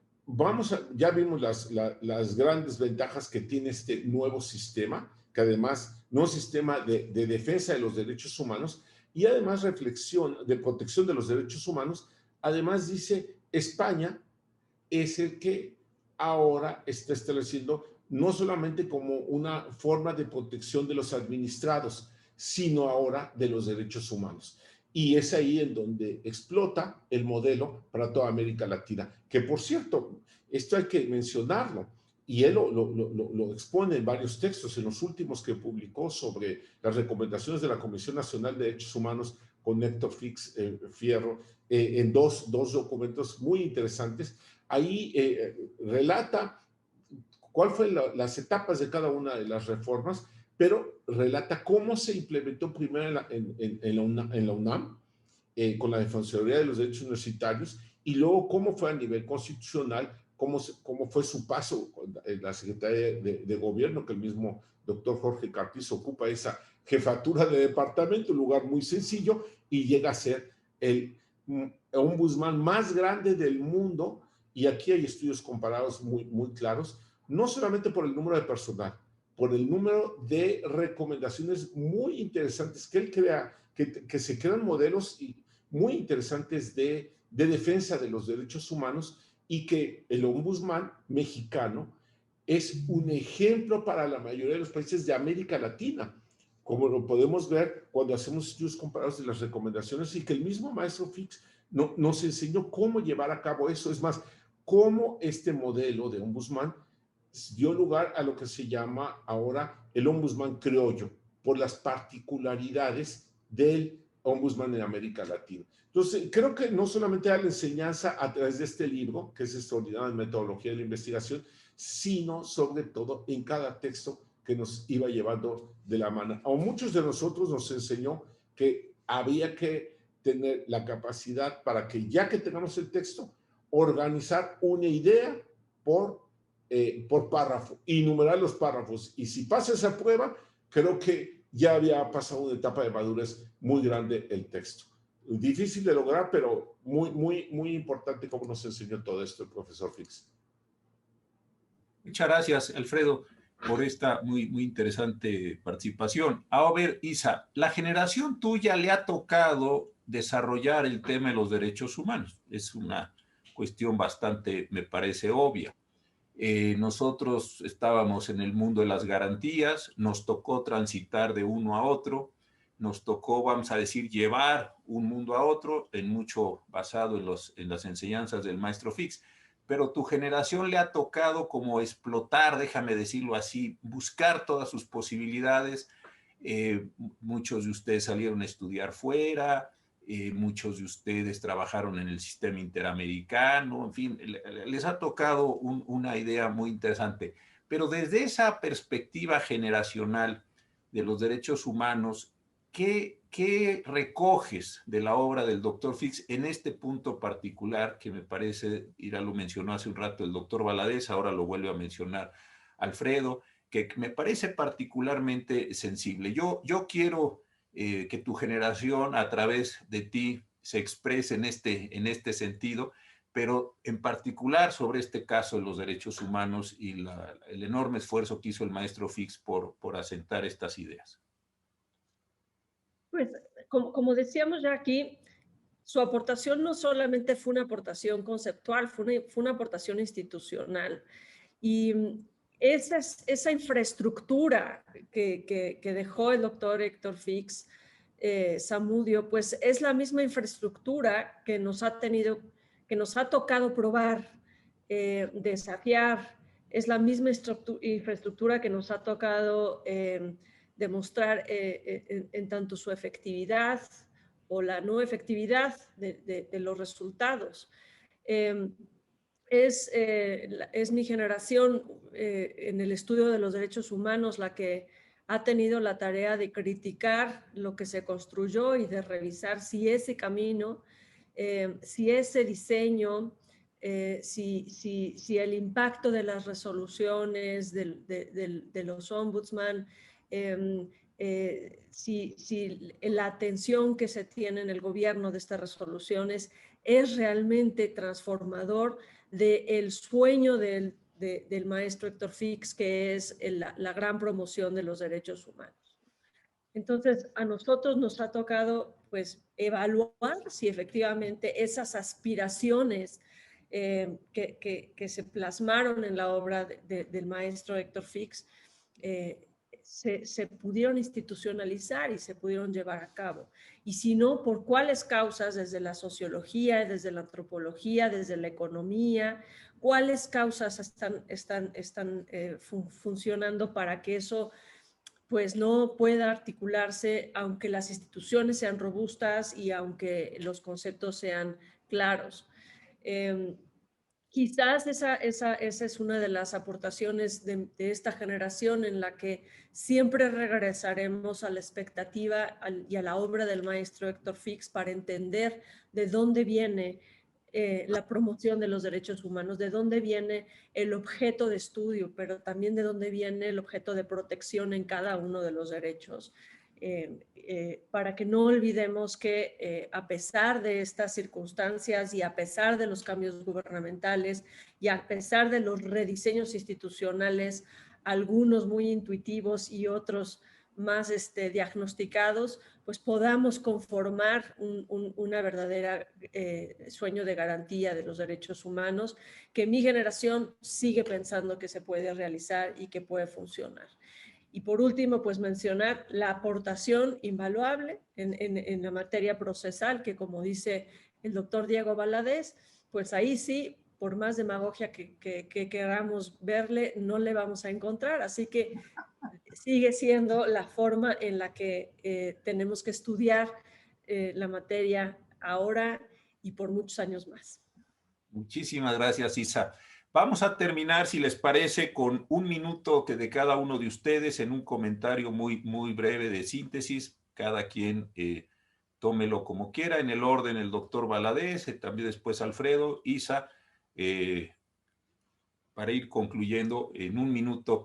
ya vimos las grandes ventajas que tiene este nuevo sistema, que además no es un sistema de defensa de los derechos humanos y además reflexión de protección de los derechos humanos. Además dice, España es el que ahora está estableciendo no solamente como una forma de protección de los administrados, sino ahora de los derechos humanos. Y es ahí en donde explota el modelo para toda América Latina, que por cierto, esto hay que mencionarlo, y él lo expone en varios textos, en los últimos que publicó sobre las recomendaciones de la Comisión Nacional de Derechos Humanos con Héctor Fierro, en dos documentos muy interesantes. Ahí relata cuál fue las etapas de cada una de las reformas, pero relata cómo se implementó primero en la UNAM, con la Defensoría de los Derechos Universitarios, y luego cómo fue a nivel constitucional, cómo fue su paso en la Secretaría de Gobierno, que el mismo doctor Jorge Carpizo ocupa esa jefatura de departamento, un lugar muy sencillo, y llega a ser el ombudsman más grande del mundo. Y aquí hay estudios comparados muy claros, no solamente por el número de personal, por el número de recomendaciones muy interesantes que él crea, que se crean modelos muy interesantes de defensa de los derechos humanos, y que el ombudsman mexicano es un ejemplo para la mayoría de los países de América Latina, como lo podemos ver cuando hacemos estudios comparados de las recomendaciones, y que el mismo maestro Fix nos enseñó cómo llevar a cabo eso. Es más, cómo este modelo de ombudsman dio lugar a lo que se llama ahora el ombudsman criollo, por las particularidades del ombudsman en América Latina. Entonces, creo que no solamente da la enseñanza a través de este libro, que es extraordinario en metodología de la investigación, sino sobre todo en cada texto que nos iba llevando de la mano. A muchos de nosotros nos enseñó que había que tener la capacidad para que, ya que tengamos el texto, organizar una idea por párrafo y numerar los párrafos. Y si pasa esa prueba, creo que ya había pasado una etapa de madurez muy grande el texto. Difícil de lograr, pero muy importante, como nos enseñó todo esto el profesor Fix. Muchas gracias, Alfredo, por esta muy interesante participación. A ver, Isa, la generación tuya le ha tocado desarrollar el tema de los derechos humanos. Es una cuestión bastante, me parece, obvia. Nosotros estábamos en el mundo de las garantías, nos tocó transitar de uno a otro, nos tocó, vamos a decir, llevar un mundo a otro, en mucho basado en las enseñanzas del maestro Fix. Pero tu generación le ha tocado como explotar, déjame decirlo así, buscar todas sus posibilidades. Muchos de ustedes salieron a estudiar fuera, muchos de ustedes trabajaron en el sistema interamericano, en fin, les ha tocado una idea muy interesante. Pero desde esa perspectiva generacional de los derechos humanos, ¿qué recoges de la obra del doctor Fix en este punto particular que me parece, Ira lo mencionó hace un rato el doctor Valadez, ahora lo vuelve a mencionar Alfredo, que me parece particularmente sensible? Yo quiero que tu generación a través de ti se exprese en este sentido, pero en particular sobre este caso de los derechos humanos y el enorme esfuerzo que hizo el maestro Fix por asentar estas ideas. Pues, como decíamos ya aquí, su aportación no solamente fue una aportación conceptual, fue una aportación institucional. Y esa infraestructura que dejó el doctor Héctor Fix Zamudio, pues es la misma infraestructura que nos ha tocado probar, desafiar, es la misma infraestructura que nos ha tocado demostrar en tanto su efectividad o la no efectividad de los resultados. Es mi generación en el estudio de los derechos humanos la que ha tenido la tarea de criticar lo que se construyó y de revisar si ese camino, si ese diseño, si el impacto de las resoluciones de los ombudsman, si la atención que se tiene en el gobierno de estas resoluciones es realmente transformador del sueño del maestro Héctor Fix, que es la gran promoción de los derechos humanos. Entonces, a nosotros nos ha tocado pues evaluar si efectivamente esas aspiraciones que se plasmaron en la obra del maestro Héctor Fix se pudieron institucionalizar y se pudieron llevar a cabo. Y si no, ¿por cuáles causas? Desde la sociología, desde la antropología, desde la economía, ¿cuáles causas están funcionando para que eso pues no pueda articularse, aunque las instituciones sean robustas y aunque los conceptos sean claros? Quizás esa es una de las aportaciones de esta generación en la que siempre regresaremos a la expectativa y a la obra del maestro Héctor Fix para entender de dónde viene la promoción de los derechos humanos, de dónde viene el objeto de estudio, pero también de dónde viene el objeto de protección en cada uno de los derechos. Para que no olvidemos que a pesar de estas circunstancias y a pesar de los cambios gubernamentales y a pesar de los rediseños institucionales, algunos muy intuitivos y otros más diagnosticados, pues podamos conformar una verdadera sueño de garantía de los derechos humanos que mi generación sigue pensando que se puede realizar y que puede funcionar. Y por último, pues mencionar la aportación invaluable en la materia procesal, que como dice el doctor Diego Valadez, pues ahí sí, por más demagogia que queramos verle, no le vamos a encontrar. Así que sigue siendo la forma en la que tenemos que estudiar la materia ahora y por muchos años más. Muchísimas gracias, Isa. Vamos a terminar, si les parece, con un minuto de cada uno de ustedes en un comentario muy, muy breve de síntesis. Cada quien tómelo como quiera, en el orden el doctor Valadez, también después Alfredo, Isa, para ir concluyendo en un minuto.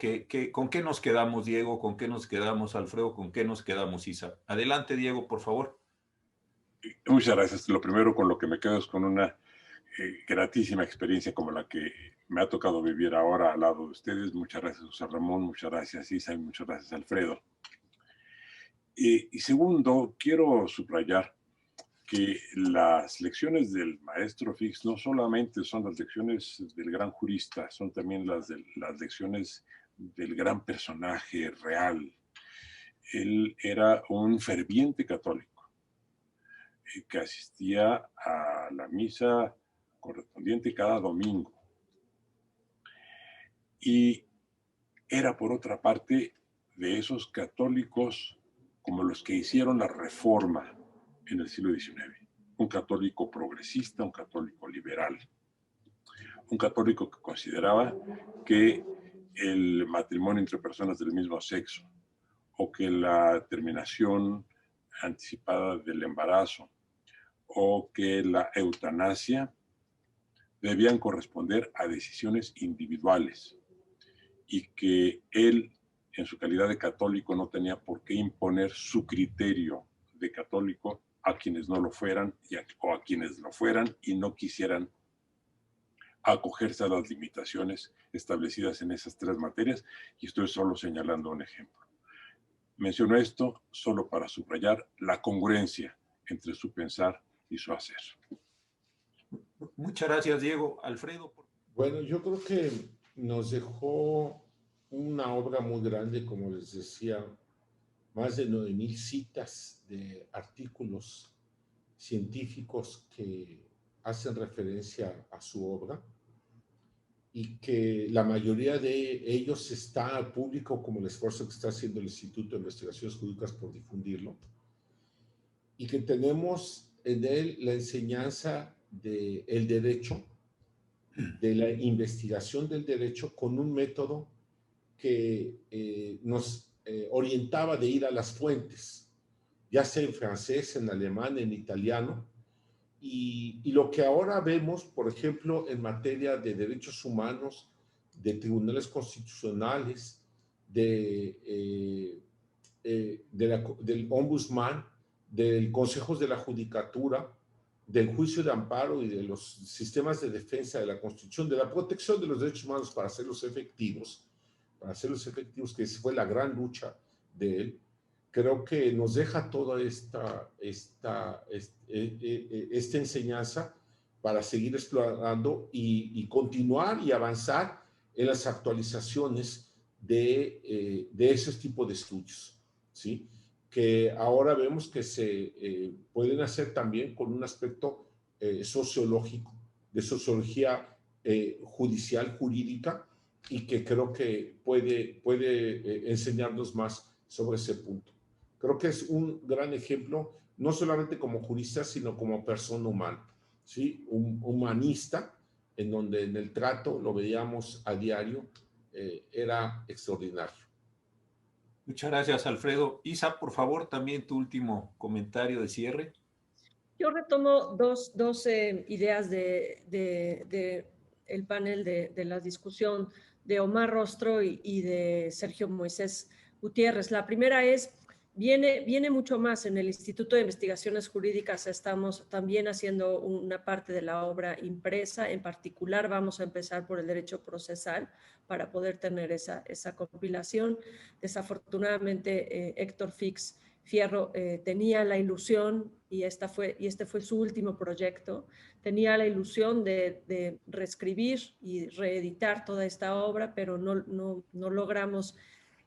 ¿Con qué nos quedamos, Diego? ¿Con qué nos quedamos, Alfredo? ¿Con qué nos quedamos, Isa? Adelante, Diego, por favor. Muchas gracias. Lo primero con lo que me quedo es con una gratísima experiencia como la que me ha tocado vivir ahora al lado de ustedes. Muchas gracias, José Ramón, muchas gracias, Isa, y muchas gracias, Alfredo. Y segundo, quiero subrayar que las lecciones del maestro Fix no solamente son las lecciones del gran jurista, son también las lecciones del gran personaje real. Él era un ferviente católico que asistía a la misa correspondiente cada domingo. Y era, por otra parte, de esos católicos como los que hicieron la reforma en el siglo XIX. Un católico progresista, un católico liberal. Un católico que consideraba que el matrimonio entre personas del mismo sexo o que la terminación anticipada del embarazo o que la eutanasia debían corresponder a decisiones individuales y que él, en su calidad de católico, no tenía por qué imponer su criterio de católico a quienes no lo fueran o a quienes lo fueran y no quisieran acogerse a las limitaciones establecidas en esas tres materias, y estoy solo señalando un ejemplo. Menciono esto solo para subrayar la congruencia entre su pensar quiso hacer. Muchas gracias, Diego. Alfredo. Bueno, yo creo que nos dejó una obra muy grande, como les decía, más de 9,000 citas de artículos científicos que hacen referencia a su obra, y que la mayoría de ellos está al público, como el esfuerzo que está haciendo el Instituto de Investigaciones Jurídicas por difundirlo, y que tenemos en él la enseñanza del derecho, de la investigación del derecho, con un método que nos orientaba de ir a las fuentes, ya sea en francés, en alemán, en italiano, y lo que ahora vemos, por ejemplo, en materia de derechos humanos, de tribunales constitucionales, del ombudsman, del Consejo de la Judicatura, del juicio de amparo y de los sistemas de defensa de la Constitución, de la protección de los derechos humanos para hacerlos efectivos, que fue la gran lucha de él. Creo que nos deja toda esta enseñanza para seguir explorando y continuar y avanzar en las actualizaciones de esos tipos de estudios, ¿sí? Que ahora vemos que se pueden hacer también con un aspecto sociológico, de sociología judicial, jurídica, y que creo que puede enseñarnos más sobre ese punto. Creo que es un gran ejemplo, no solamente como jurista, sino como persona humana, ¿sí? Un humanista, en donde en el trato, lo veíamos a diario, era extraordinario. Muchas gracias, Alfredo. Isa, por favor, también tu último comentario de cierre. Yo retomo dos ideas de el panel de la discusión de Omar Rostro y de Sergio Moisés Gutiérrez. La primera es, viene mucho más. En el Instituto de Investigaciones Jurídicas estamos también haciendo una parte de la obra impresa. En particular, vamos a empezar por el derecho procesal para poder tener esa compilación. Desafortunadamente, Héctor Fierro tenía la ilusión, y este fue su último proyecto, tenía la ilusión de reescribir y reeditar toda esta obra, pero no logramos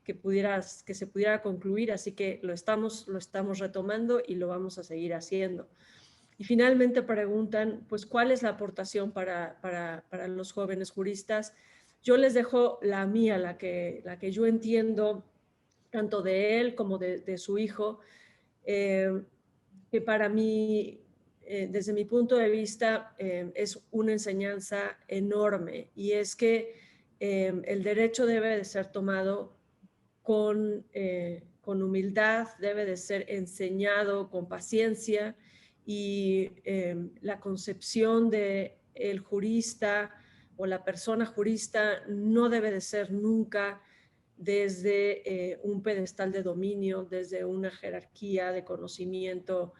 que se pudiera concluir, así que lo estamos retomando y lo vamos a seguir haciendo. Y finalmente preguntan, pues, ¿cuál es la aportación para los jóvenes juristas? Yo les dejo la mía, la que yo entiendo, tanto de él como de su hijo, que para mí, desde mi punto de vista, es una enseñanza enorme, y es que el derecho debe de ser tomado con humildad, debe de ser enseñado con paciencia, y la concepción de el jurista o la persona jurista no debe de ser nunca desde un pedestal de dominio, desde una jerarquía de conocimiento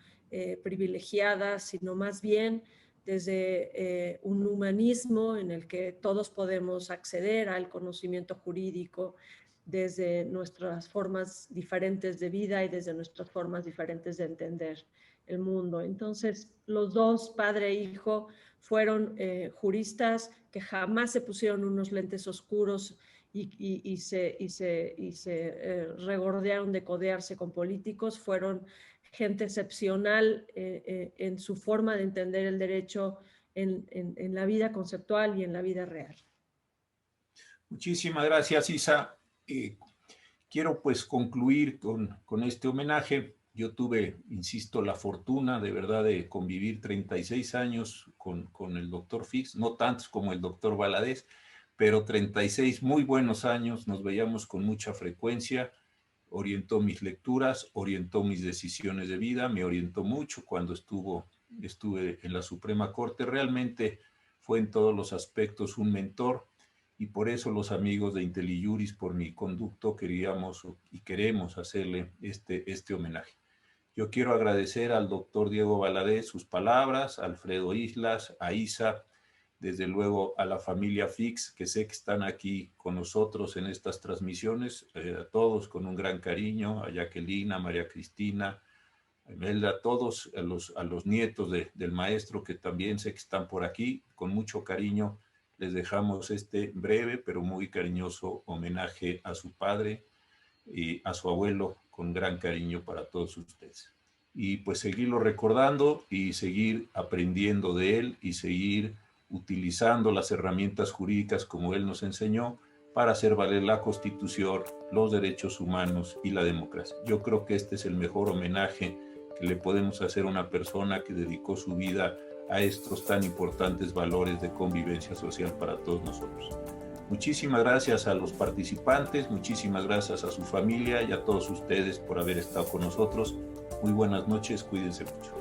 privilegiada, sino más bien desde un humanismo en el que todos podemos acceder al conocimiento jurídico desde nuestras formas diferentes de vida y desde nuestras formas diferentes de entender el mundo. Entonces, los dos, padre e hijo, fueron juristas que jamás se pusieron unos lentes oscuros y se regordearon de codearse con políticos. Fueron gente excepcional en su forma de entender el derecho en la vida conceptual y en la vida real. Muchísimas gracias, Isa. Quiero pues concluir con este homenaje. Yo tuve, insisto, la fortuna de verdad de convivir 36 años con el doctor Fix, no tantos como el doctor Valadez, pero 36 muy buenos años. Nos veíamos con mucha frecuencia. Orientó mis lecturas, orientó mis decisiones de vida, me orientó mucho cuando estuve en la Suprema Corte. Realmente fue en todos los aspectos un mentor, y por eso los amigos de IntelliJuris, por mi conducto, queríamos y queremos hacerle este homenaje. Yo quiero agradecer al doctor Diego Valadez sus palabras, a Alfredo Islas, a Isa, desde luego a la familia Fix, que sé que están aquí con nosotros en estas transmisiones, a todos con un gran cariño, a Jacqueline, a María Cristina, Imelda, a todos, a los nietos del maestro que también sé que están por aquí, con mucho cariño les dejamos este breve pero muy cariñoso homenaje a su padre y a su abuelo, con gran cariño para todos ustedes. Y pues seguirlo recordando y seguir aprendiendo de él y seguir utilizando las herramientas jurídicas como él nos enseñó para hacer valer la Constitución, los derechos humanos y la democracia. Yo creo que este es el mejor homenaje que le podemos hacer a una persona que dedicó su vida a estos tan importantes valores de convivencia social para todos nosotros. Muchísimas gracias a los participantes, muchísimas gracias a su familia y a todos ustedes por haber estado con nosotros. Muy buenas noches, cuídense mucho.